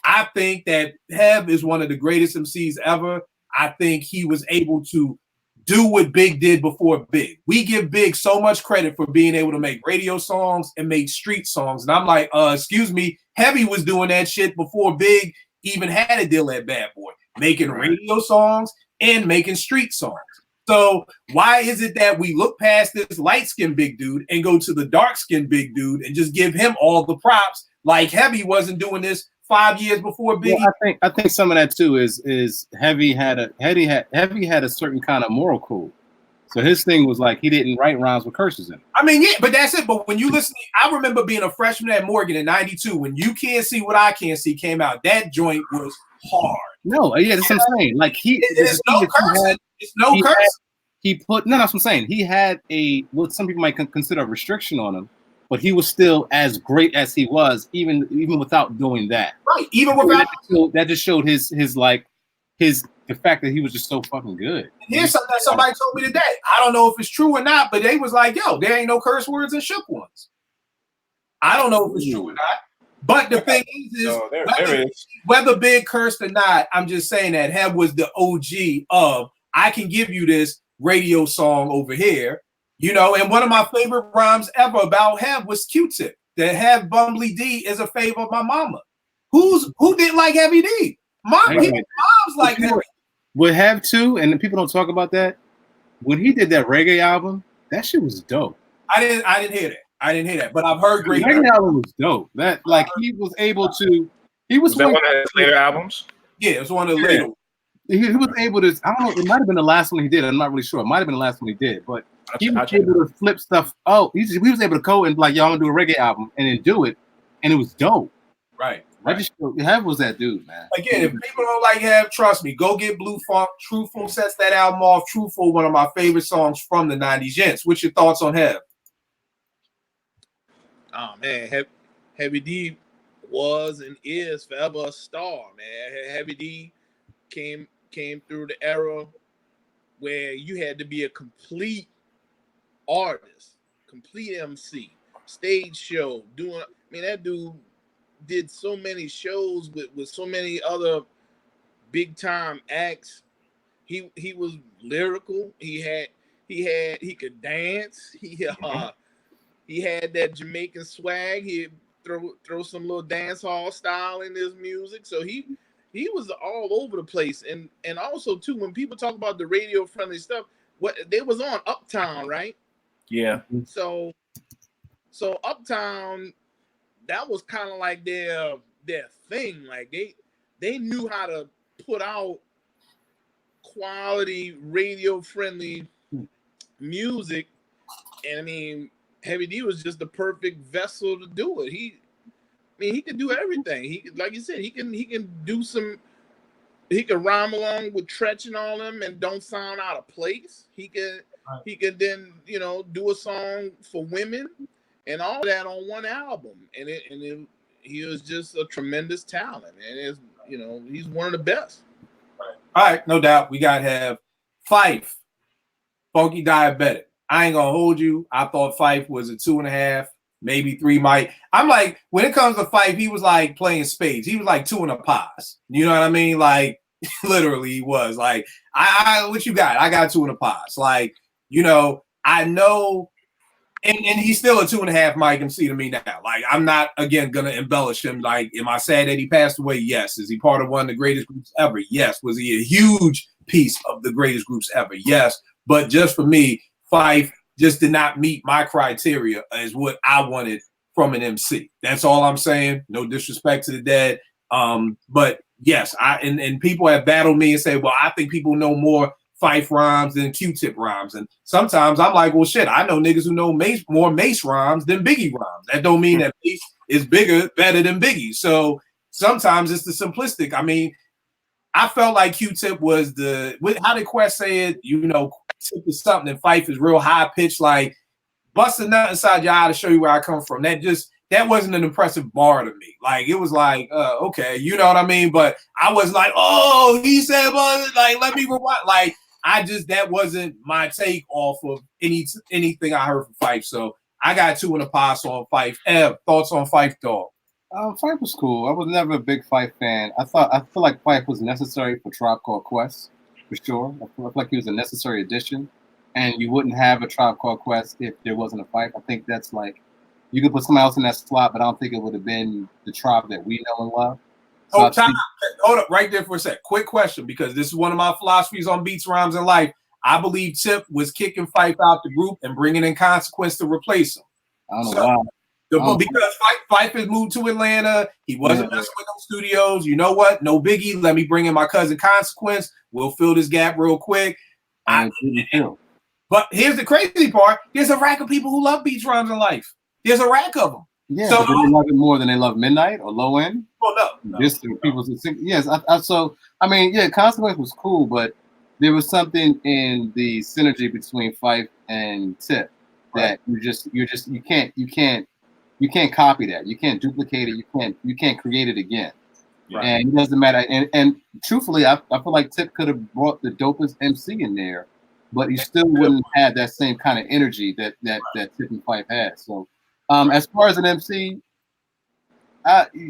I think that Hev is one of the greatest MCs ever. I think he was able to do what Big did before Big. We give Big so much credit for being able to make radio songs and make street songs. And I'm like, excuse me, Heavy was doing that shit before Big even had a deal at Bad Boy, making radio songs and making street songs. So why is it that we look past this light-skinned big dude and go to the dark-skinned big dude and just give him all the props like Heavy wasn't doing this 5 years before Biggie? Well, I think some of that too is Heavy had a certain kind of moral code. So his thing was like he didn't write rhymes with curses in it. I mean, yeah, but that's it. But when you listen, I remember being a freshman at Morgan in '92 when You Can't See What I Can't See came out. That joint was hard. No, yeah, that's what I'm saying. Like it's no cursing. It's no cursing. That's what I'm saying. He had what some people might consider a restriction on him, but he was still as great as he was, even without doing that. Right. Even without that just showed the fact that he was just so fucking good. Here's something that somebody told me today. I don't know if it's true or not, but they was like, yo, there ain't no curse words in Shook Ones. I don't know if it's true or not. But the thing is whether Big cursed or not, I'm just saying that Hev was the OG of, I can give you this radio song over here, you know, and one of my favorite rhymes ever about Hev was Q-Tip. That Hev Bumbly D is a favor of my mama. Who didn't like Heavy D? Mom's like Heavy. Would Hev too, and the people don't talk about that. When he did that reggae album, that shit was dope. I didn't hear that. But I've heard great. The reggae album was dope. That like he was able to. He was one of his later albums. Yeah, it was one of the later. He was able to. I don't know. It might have been the last one he did. I'm not really sure. It might have been the last one he did. But he was able to flip stuff. Oh, he was able to go and like, y'all gonna do a reggae album and then do it, and it was dope. Right. Hev was that dude, man. Again, if people don't like Hev, trust me, go get Blue Funk. Truthful sets that album off. Truthful, one of my favorite songs from the 90s. Gents, what's your thoughts on Hev? Oh man, Heavy D was and is forever a star, man. Heavy D came through the era where you had to be a complete artist, complete MC, stage show, that dude did so many shows with so many other big time acts. He was lyrical. He could dance. He had that Jamaican swag. He'd throw some little dance hall style in his music. So he was all over the place. And also too, when people talk about the radio friendly stuff, what they was on Uptown, right? Yeah. So Uptown, that was kind of like their thing. Like they knew how to put out quality radio friendly music. And I mean, Heavy D was just the perfect vessel to do it. He could do everything. He, like you said, he can do some. He can rhyme along with Tretch and all them and don't sound out of place. He can then do a song for women and all that on one album, and he was just a tremendous talent, and he's one of the best. All right, no doubt. We gotta have Phife, Funky Diabetic. I ain't gonna hold you. I thought Phife was a 2.5, maybe 3. I'm like, when it comes to Phife, he was like playing spades. He was like 2 in a pass. You know what I mean? Like literally, he was like, I what you got? I got 2 in a pass. Like, I know. And he's still a 2.5 Mike MC to me now. Like, I'm not, again, going to embellish him. Like, am I sad that he passed away? Yes. Is he part of one of the greatest groups ever? Yes. Was he a huge piece of the greatest groups ever? Yes. But just for me, Phife just did not meet my criteria as what I wanted from an MC. That's all I'm saying. No disrespect to the dead. But yes, and people have battled me and say, well, I think people know more Phife rhymes than Q-Tip rhymes. And sometimes I'm like, well, shit, I know niggas who know more Mace rhymes than Biggie rhymes. That don't mean that Mace is better than Biggie. So sometimes it's the simplistic. I mean, I felt like Q-Tip was how did Quest say it? Tip is something and Phife is real high pitched, like busting nut inside your eye to show you where I come from. That wasn't an impressive bar to me. Like, it was like, okay, you know what I mean? But I was like, oh, he said, well, like, let me rewind. Like, that wasn't my take off of anything I heard from Phife. So I got 2 in a pass on Phife. Ev, thoughts on Phife, dog? Phife was cool. I was never a big Phife fan. I feel like Phife was necessary for Tribe Called Quest, for sure. I feel like he was a necessary addition. And you wouldn't have a Tribe Called Quest if there wasn't a Phife. I think that's like, you could put somebody else in that slot, but I don't think it would have been the Tribe that we know and love. So hold up right there for a sec. Quick question, because this is one of my philosophies on beats, rhymes, and life. I believe Tip was kicking Phife out the group and bringing in Consequence to replace him. I don't know why. Because Phife has moved to Atlanta. He wasn't messing with those studios. You know what? No biggie. Let me bring in my cousin Consequence. We'll fill this gap real quick. But here's the crazy part. There's a rack of people who love beats, rhymes, and life. There's a rack of them. Yeah, so they love it more than they love Midnight or Low End. Well, no. Just people. Yes, I mean, Consequence was cool, but there was something in the synergy between Phife and Tip that you can't copy that. You can't duplicate it. You can't create it again. Right. And it doesn't matter. And truthfully, I feel like Tip could have brought the dopest MC in there, but he still wouldn't have that same kind of energy that Tip and Phife had. So. As far as an MC,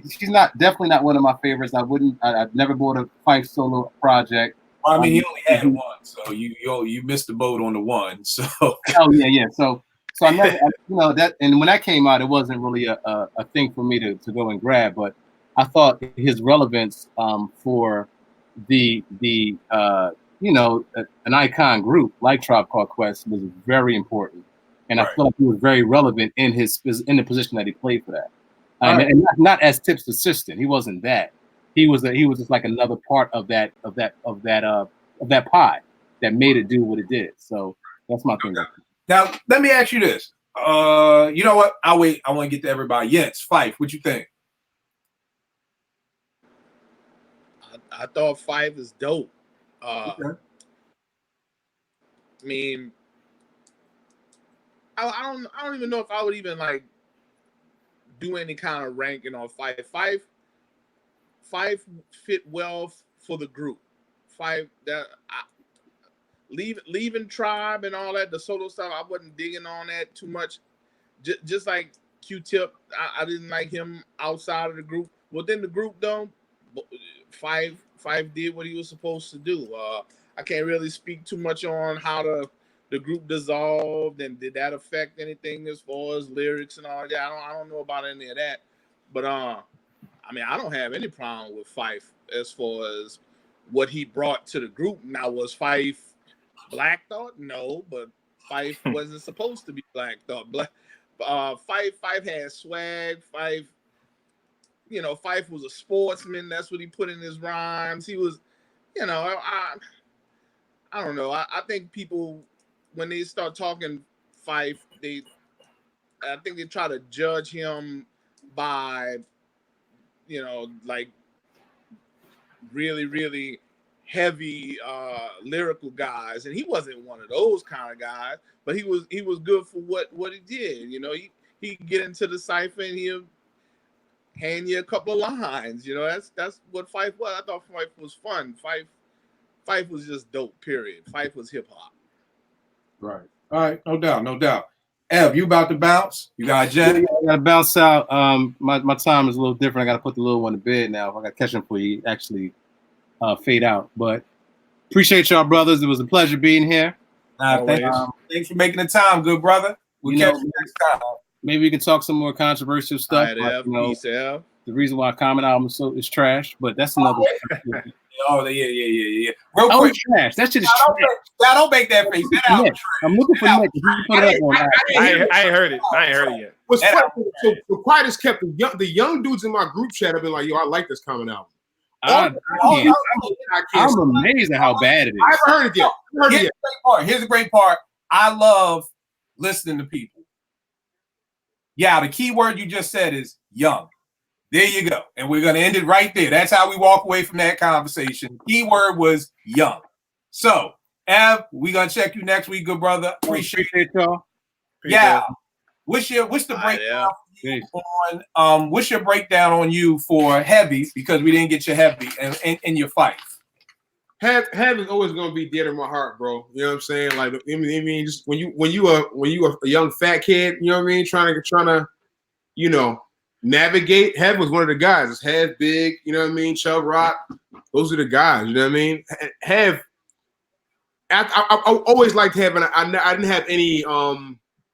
she's definitely not one of my favorites. I've never bought a Phife solo project. Well, I mean, he only had one, so you missed the boat on the one. So yeah. So I never, that. And when that came out, it wasn't really a thing for me to go and grab. But I thought his relevance for an icon group like Tribe Called Quest was very important. And I feel like he was very relevant in the position that he played for that, and not as Tip's assistant. He wasn't that. He was just like another part of that pie that made it do what it did. So that's my thing. Now let me ask you this. You know what? I'll wait. I want to get to everybody. Yes, Phife. What you think? I thought Phife is dope. Okay. I mean. I don't even know if I would even like do any kind of ranking on Phife. Phife fit well for the group. Phife leaving Tribe and all that, the solo stuff, I wasn't digging on that too much. Just like Q-Tip, I didn't like him outside of the group. Within the group though, Phife did what he was supposed to do. I can't really speak too much on how the group dissolved and did that affect anything as far as lyrics and all that. I don't know about any of that, but I mean, I don't have any problem with Phife as far as what he brought to the group. Now, was Phife Black Thought? No, but Phife wasn't supposed to be Black Thought. Phife had swag. Phife was a sportsman. That's what he put in his rhymes. He was, I don't know. I think people, when they start talking Phife, I think they try to judge him by, like really, really heavy lyrical guys, and he wasn't one of those kind of guys. But he was good for what he did. he get into the cipher and he'll hand you a couple of lines. You know, that's what Fife was. I thought Fife was fun. Fife was just dope. Period. Fife was hip hop. Right. All right. No doubt. No doubt. Ev, you about to bounce? You got a jet? Yeah, I gotta bounce out. My time is a little different. I gotta put the little one to bed now. If I gotta catch him before he actually fade out. But appreciate y'all, brothers. It was a pleasure being here. Thanks for making the time, good brother. We'll catch you next time. Maybe we can talk some more controversial stuff. All right, but, Ev. the reason why Common album is trash, but that's another. Oh yeah. Real quick, trash. That shit is trash. Don't make that face. That album trash. I'm looking for Nick. I ain't heard it. I ain't heard it yet. What's funny? So quiet as kept. The young dudes in my group chat have been like, "Yo, I like this Common album." I'm amazed at how bad it is. I haven't heard it yet. Here's the great part. I love listening to people. Yeah, the key word you just said is young. There you go. And we're going to end it right there. That's how we walk away from that conversation. Key word was young. So, Ev, we're going to check you next week, good brother. Appreciate it, y'all. Yeah. What's the breakdown on what's your breakdown on you for Heavy, because we didn't get your Heavy and your fight? Heavy is always gonna be dear to my heart, bro. You know what I'm saying? Like, I mean, just when you a young fat kid, you know what I mean, trying to, you know, navigate. Heavy was one of the guys. It's Hev, Big, you know what I mean, Chubb Rock. Those are the guys. You know what I mean? Hev. I always liked Hev, and I didn't have any.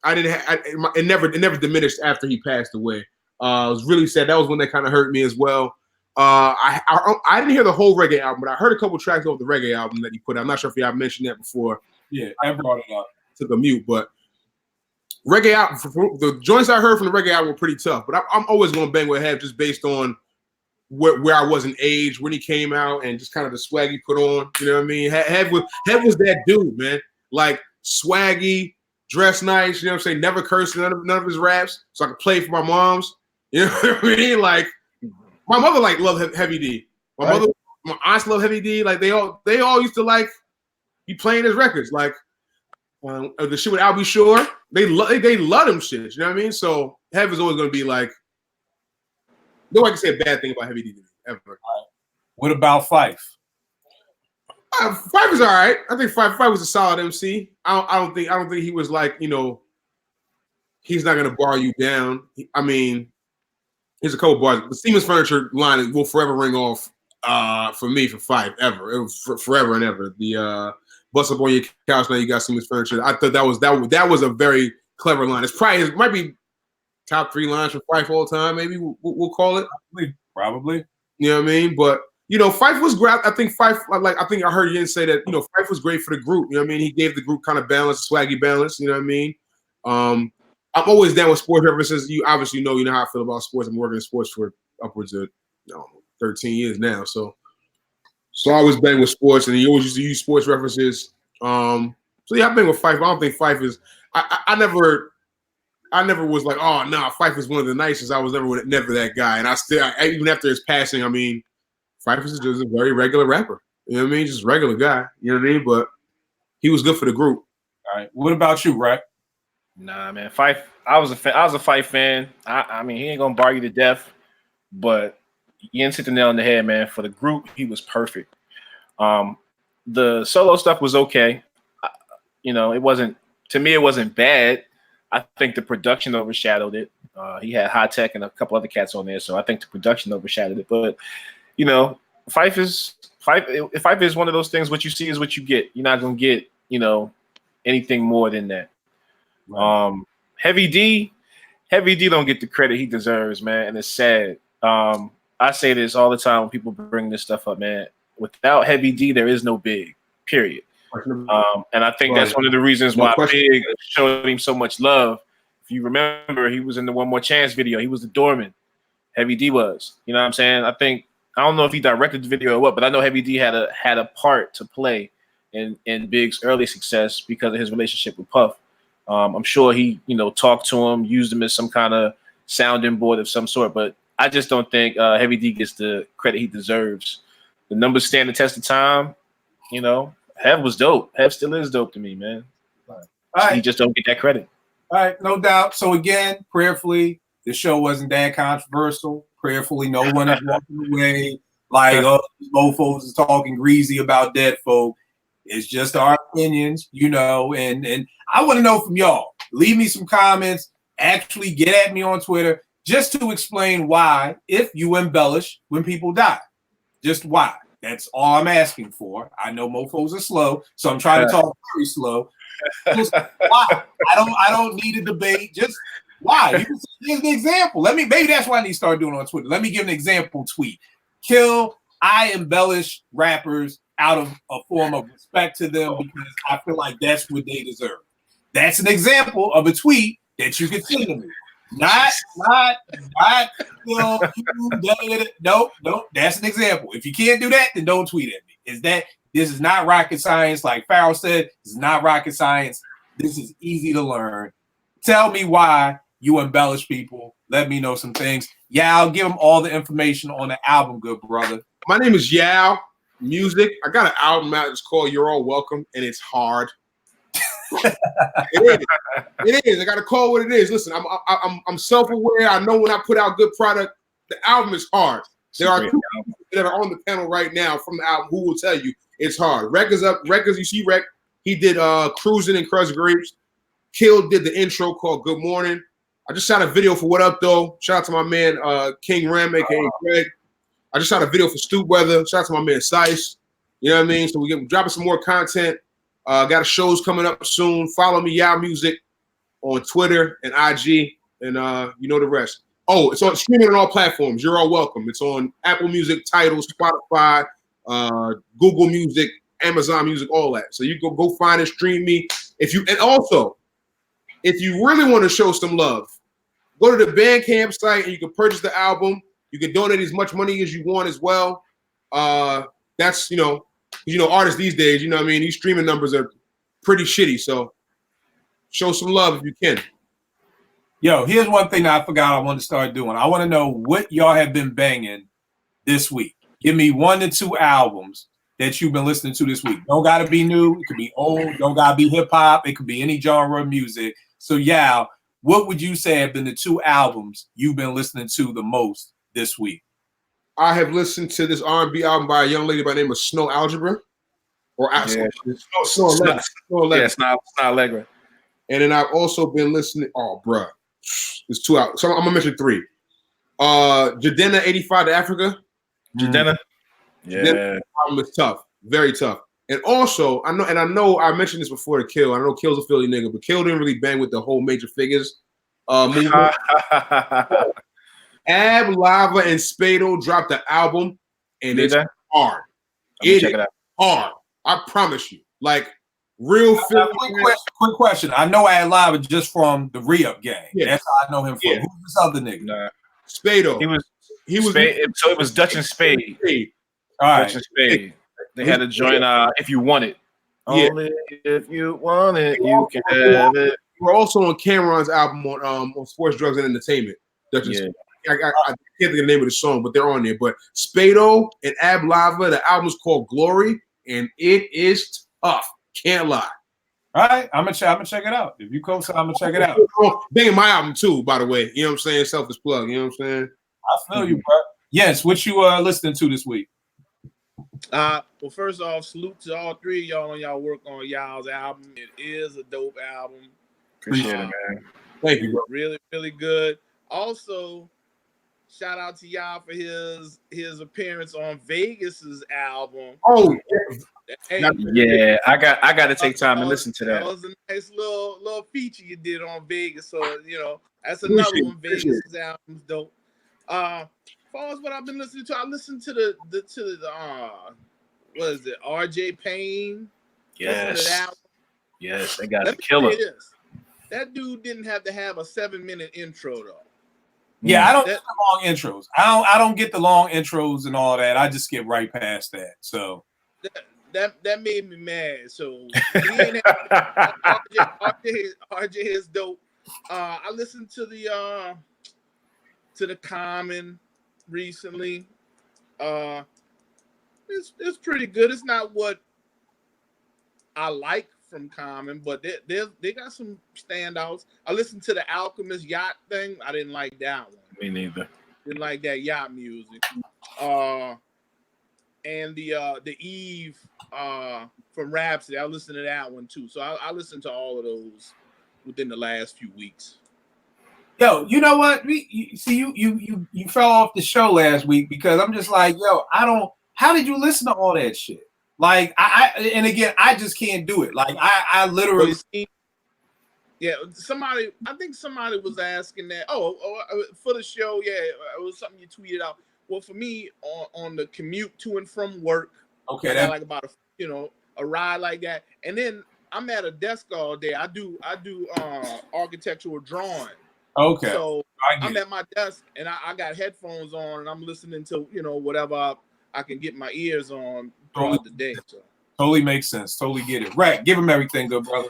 It never diminished after he passed away. It was really sad. That was one that kind of hurt me as well. I didn't hear the whole reggae album, but I heard a couple tracks of the reggae album that he put out. I'm not sure if y'all mentioned that before. Yeah, I brought it up. Took a mute, but reggae album, the joints I heard from the reggae album were pretty tough. But I'm always going to bang with Hev just based on where I was in age, when he came out, and just kind of the swag he put on. You know what I mean? Hev was that dude, man. Like swaggy, dress nice. You know what I'm saying? Never cursed in none of his raps, so I could play for my moms. You know what I mean? Like. My mother loved Heavy D. My aunts love Heavy D. Like they all used to like be playing his records. Like the shit with I'll Be Sure. They love them shit. You know what I mean? So Heavy is always gonna be like, nobody can say a bad thing about Heavy D ever. Right. What about Fife? Fife is all right. I think Fife was a solid MC. I don't think he was like, you know, he's not gonna bar you down. I mean. Here's a couple bars. The Siemens Furniture line will forever ring off for me for Fife ever. It was forever and ever. The bust up on your couch now you got Siemens Furniture. I thought that was a very clever line. It might be top 3 lines for Fife all time. Maybe we'll call it. Probably. You know what I mean? But you know, Fife was great. I think Fife, I think I heard you say that. You know, Fife was great for the group. You know what I mean? He gave the group kind of balance, swaggy balance. You know what I mean? I'm always down with sports references. You obviously know, you know how I feel about sports. I'm working in sports for upwards of 13 years now. So I always bang with sports, and he always used to use sports references. So yeah, I've been with Fife. I don't think Fife is. I never was like, oh no, Fife is one of the nicest. I was never that guy, and I even after his passing, I mean, Fife is just a very regular rapper. You know what I mean? Just regular guy. You know what I mean? But he was good for the group. All right. What about you, Rack? Nah, man. Fife. I was a Fife fan. I mean, he ain't gonna bar you to death, but you didn't hit the nail on the head, man. For the group, he was perfect. The solo stuff was okay. You know, it wasn't bad. I think the production overshadowed it. He had High Tech and a couple other cats on there, so I think the production overshadowed it. But you know, Fife is one of those things. What you see is what you get. You're not gonna get, you know, anything more than that. Right. Heavy D don't get the credit he deserves, man, and it's sad. I say this all the time when people bring this stuff up, man. Without Heavy D, there is no Big, period. And I think that's one of the reasons why Big showed him so much love. If you remember, he was in the One More Chance video. He was the doorman. Heavy D was. You know what I'm saying? I don't know if he directed the video or what, but I know Heavy D had a part to play in Big's early success because of his relationship with Puff. I'm sure he, you know, talked to him, used him as some kind of sounding board of some sort, but I just don't think Heavy D gets the credit he deserves. The numbers stand the test of time. You know, Hev was dope. Hev still is dope to me, man. He just don't get that credit. All right, no doubt. So again, prayerfully, the show wasn't that controversial. Prayerfully, no one is walking away like, oh, these mofos is talking greasy about dead folk. It's just our opinions, and I want to know from y'all. Leave me some comments. Actually, get at me on Twitter just to explain why, if you embellish when people die, just why. That's all I'm asking for. I know mofos are slow, so I'm trying to talk very slow. Just why? I don't need a debate. Just why? You can give an example. Maybe that's what I need to start doing on Twitter. Let me give an example tweet. Kill, I embellish rappers out of a form of respect to them because I feel like that's what they deserve. That's an example of a tweet that you can send to me. Not, nope. That's an example. If you can't do that, then don't tweet at me. This is not rocket science, like Farrell said. This is not rocket science. This is easy to learn. Tell me why you embellish people. Let me know some things. Yeah, I'll give them all the information on the album, good brother. My name is Yao Music. I got an album out. It's called You're All Welcome, and it's hard. It is. I got to call what it is. Listen, I'm self-aware. I know when I put out good product, the album is hard. There are two people that are on the panel right now from the album who will tell you it's hard. Rec is up. You see Rec. He did Cruising and Crush Grapes. Kill did the intro called Good Morning. I just shot a video for What Up Though. Shout out to my man King Ram, aka Greg. I just shot a video for Stoop Weather. Shout out to my man Sice. You know what I mean? So we're dropping some more content. Got a shows coming up soon. Follow me, Yao Music, on Twitter and IG, and you know the rest. Oh, it's on streaming on all platforms. You're all welcome. It's on Apple Music, Tidal, Spotify, Google Music, Amazon Music, all that. So you go find and stream me. If you really want to show some love, go to the Bandcamp site and you can purchase the album. You can donate as much money as you want as well. That's artists these days, you know what I mean? These streaming numbers are pretty shitty. So show some love if you can. Yo, here's one thing that I forgot I want to start doing. I want to know what y'all have been banging this week. Give me 1 to 2 albums that you've been listening to this week. Don't got to be new. It could be old. Don't got to be hip hop. It could be any genre of music. So, Yao, what would you say have been the 2 albums you've been listening to the most this week? I have listened to this R&B album by a young lady by the name of Snow Algebra. Snow Allegra. And then I've also been listening. Oh, bruh. There's 2 out. So I'm going to mention 3. Jadena 85 to Africa. Jadena? Yeah. Jadena album is tough. Very tough. And also, I know I mentioned this before to Kill. I know Kill's a Philly nigga, but Kill didn't really bang with the whole Major Figures movement. Ab, Lava, and Spado dropped the album, and it's hard. Check it out. Hard. I promise you. Like, real Philly. Quick question. I know Ab Lava just from the Re-Up gang. Yeah. That's how I know him from. Yeah. Who's this other nigga? Nah. Spado. He was. So it was Dutch and Spade. All right. Dutch and Spade. They had to join If You Want It. Only if you want it, you can have it. We're also on Cameron's album on Sports, Drugs, and Entertainment. Dutch and Spade. I can't think of the name of the song, but they're on there. But Spado and Ab Lava, the album's called Glory, and it is tough. Can't lie. All right, I'm gonna check it out. If you co I'm gonna check it out. Banging my album too, by the way. You know what I'm saying? Selfish plug. You know what I'm saying? I feel you, bro. Yes, what you listening to this week? Well, first off, salute to all 3 of y'all on y'all work on y'all's album. It is a dope album. Appreciate it, man. Thank you, bro. Really, really good. Also, shout out to y'all for his appearance on Vegas's album. Oh, hey, yeah, I got to take time and listen to that. That was a nice little feature you did on Vegas. So that's another one. Vegas's album's dope. As far as what I've been listening to, I listened to the what is it? RJ Payne. Yes. Yes, they got Let a me killer. say this. That dude didn't have to have a 7-minute intro though. Yeah, I don't get the long intros. I don't get the long intros and all that. I just skip right past that. So that made me mad. So RJ is dope. I listened to the Common recently. It's pretty good. It's not what I like from Common, but they got some standouts. I listened to the Alchemist Yacht thing. I didn't like that one. Me neither. Didn't like that yacht music. And the Eve from Rhapsody, I listened to that one too. So I listened to all of those within the last few weeks. Yo, you know what? You fell off the show last week because I'm just like, yo, how did you listen to all that shit? Like and again, I just can't do it. Like I literally. Yeah, I think somebody was asking that. For the show, yeah, it was something you tweeted out. Well, for me, on the commute to and from work, okay, that's like about a ride like that, and then I'm at a desk all day. I do architectural drawing. Okay, so I'm at my desk and I got headphones on and I'm listening to whatever I can get my ears on throughout the day. So. Totally makes sense. Totally get it. Right, give him everything, good brother.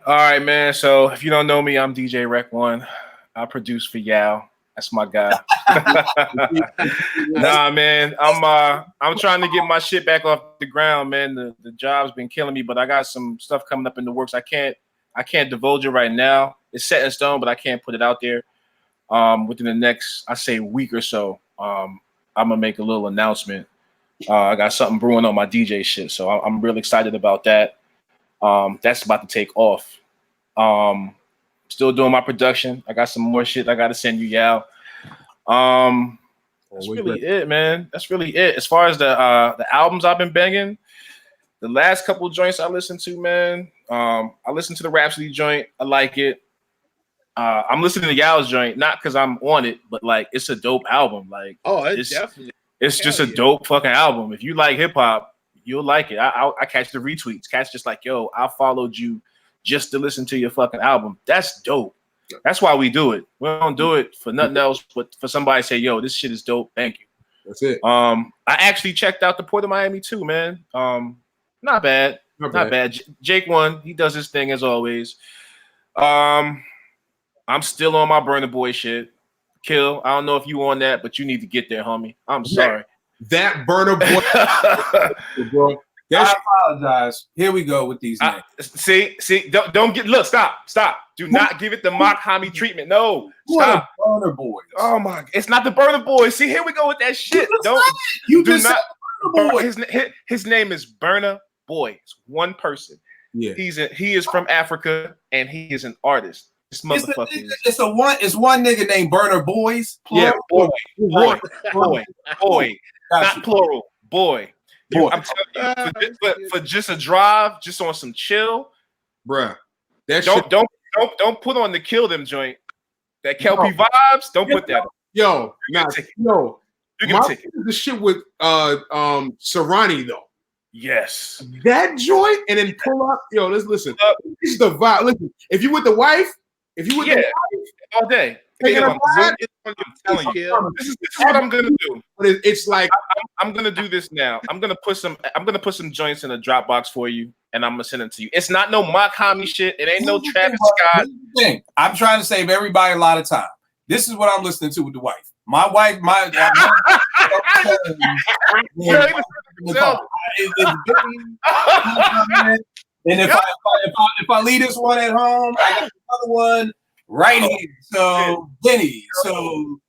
All right, man. So if you don't know me, I'm DJ Rec One. I produce for Yao. That's my guy. Nah, man. I'm trying to get my shit back off the ground, man. The job's been killing me, but I got some stuff coming up in the works. I can't divulge it right now. It's set in stone, but I can't put it out there. Within the next, I say, week or so, I'm gonna make a little announcement. I got something brewing on my DJ shit, so I'm really excited about that. That's about to take off. Still doing my production. I got some more shit I got to send you, Yao. That's really it, man. That's really it. As far as the albums I've been banging, the last couple of joints I listened to, man. I listened to the Rhapsody joint. I like it. I'm listening to Yao's joint, not because I'm on it, but like it's a dope album. Like, it's definitely. It's just a dope fucking album. If you like hip hop, you'll like it. I catch the retweets. Catch just like, yo, I followed you just to listen to your fucking album. That's dope. That's why we do it. We don't do it for nothing else, but for somebody to say, yo, this shit is dope. Thank you. That's it. I actually checked out the Port of Miami too, man. Not bad. Not bad. Jake won. He does his thing as always. I'm still on my Burna Boy shit. Kill. I don't know if you on that, but you need to get there, homie. I'm sorry. That Burna Boy, bro. I apologize. Here we go with these names. See, don't get. Look, stop. Do not give it the Mock Hami treatment. No, stop. Burna Boys. Oh my, it's not the Burna Boys. See, here we go with that shit. You do not. His name is Burna Boy. It's one person. Yeah, he is from Africa and he is an artist. This motherfucker. It's one nigga named Burna Boys. Yeah, boy, not plural. Boy. I'm telling you, for just a drive, just on some chill, bruh. Don't put on the Kill Them joint. That Kelpie vibes. Don't put that on. Yo, you can take it. The shit with Serrani though. Yes, that joint, and then pull up. Yo, let's listen. This is the vibe. Listen, if you with the wife, all day. I'm telling you, this is what I'm gonna do. But it's like I'm gonna do this now. I'm gonna put some joints in a Dropbox for you, and I'm gonna send it to you. It's not no Mock Hami shit. It ain't no Travis Scott. I'm trying to save everybody a lot of time. This is what I'm listening to with the wife. My wife, and if I leave this one at home, I got another one right here. So Benny. So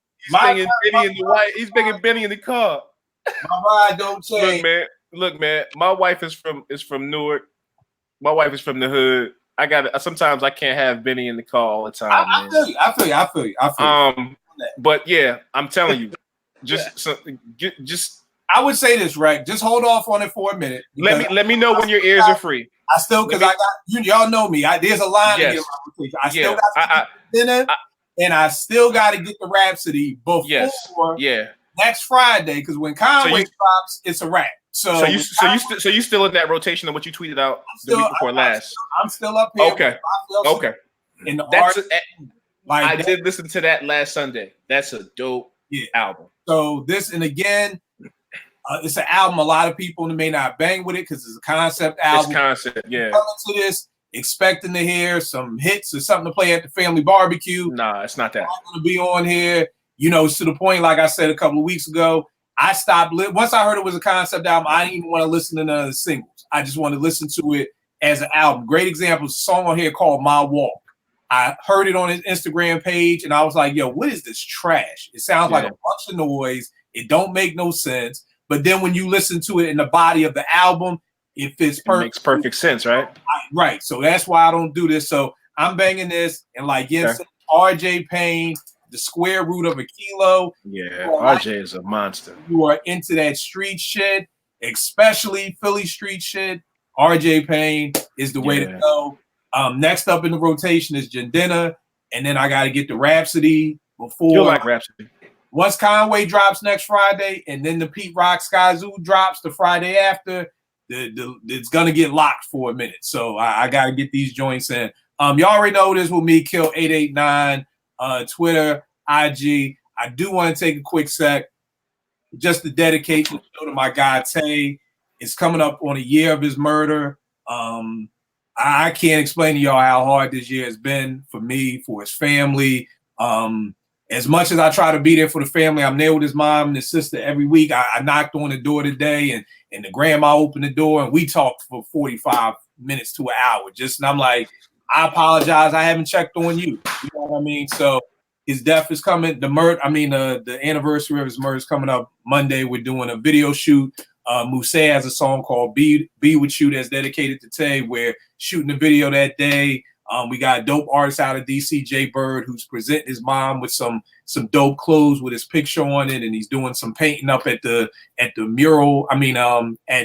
he's bringing Benny in the car. My ride don't change. Look, man. My wife is from Newark. My wife is from the hood. Sometimes I can't have Benny in the car all the time. I feel you. But yeah, I'm telling you, just I would say this, right? Just hold off on it for a minute. Let me know when your ears are free. I still, because I got y'all know me. There's a line in my rotation. I still got dinner, and I still got to get the Rhapsody before next Friday. Because when Conway drops, it's a wrap. So you still in that rotation of what you tweeted out the week before last? I'm still up here. Okay. In the I did listen to that last Sunday. That's a dope album. So this, and again, it's an album a lot of people may not bang with it because it's a concept album. It's concept, yeah. Coming to this, expecting to hear some hits or something to play at the family barbecue. Nah, it's not that. I'm going to be on here, to the point, like I said a couple of weeks ago, I stopped. Once I heard it was a concept album, I didn't even want to listen to none of the singles. I just want to listen to it as an album. Great example, a song on here called My Walk. I heard it on his Instagram page and I was like, yo, what is this trash? It sounds like a bunch of noise. It don't make no sense. But then when you listen to it in the body of the album, it fits perfect. It makes perfect sense, right? Right. So that's why I don't do this. So I'm banging this and like RJ Payne, the square root of a kilo. Yeah, RJ is a monster. You are into that street shit, especially Philly street shit. RJ Payne is the way to go. Next up in the rotation is Jandina, and then I got to get the Rhapsody before. You like Rhapsody? Once Conway drops next Friday, and then the Pete Rock Sky Zoo drops the Friday after, it's gonna get locked for a minute. So I got to get these joints in. Y'all already know this with me, Kill 889, Twitter, IG. I do want to take a quick sec just to dedicate the show to my guy Tay. It's coming up on a year of his murder. I can't explain to y'all how hard this year has been for me, for his family. As much as I try to be there for the family, I'm there with his mom and his sister every week. I knocked on the door today, and the grandma opened the door, and we talked for 45 minutes to an hour. And I'm like, I apologize. I haven't checked on you. You know what I mean? So his death is coming. The anniversary of his murder is coming up Monday. We're doing a video shoot. Mousse has a song called Be With You that's dedicated to Tay. We're shooting the video that day. We got a dope artist out of DC, Jay Bird, who's presenting his mom with some dope clothes with his picture on it, and he's doing some painting up at the mural. At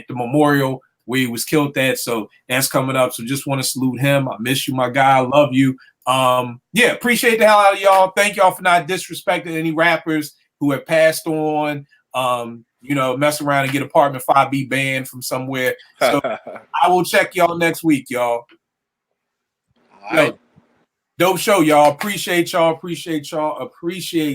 the memorial where he was killed at. So that's coming up. So just want to salute him. I miss you, my guy. I love you. Appreciate the hell out of y'all. Thank y'all for not disrespecting any rappers who have passed on. Mess around and get Apartment 5B banned from somewhere. So I will check y'all next week, y'all. All right. Dope show, y'all. Appreciate y'all.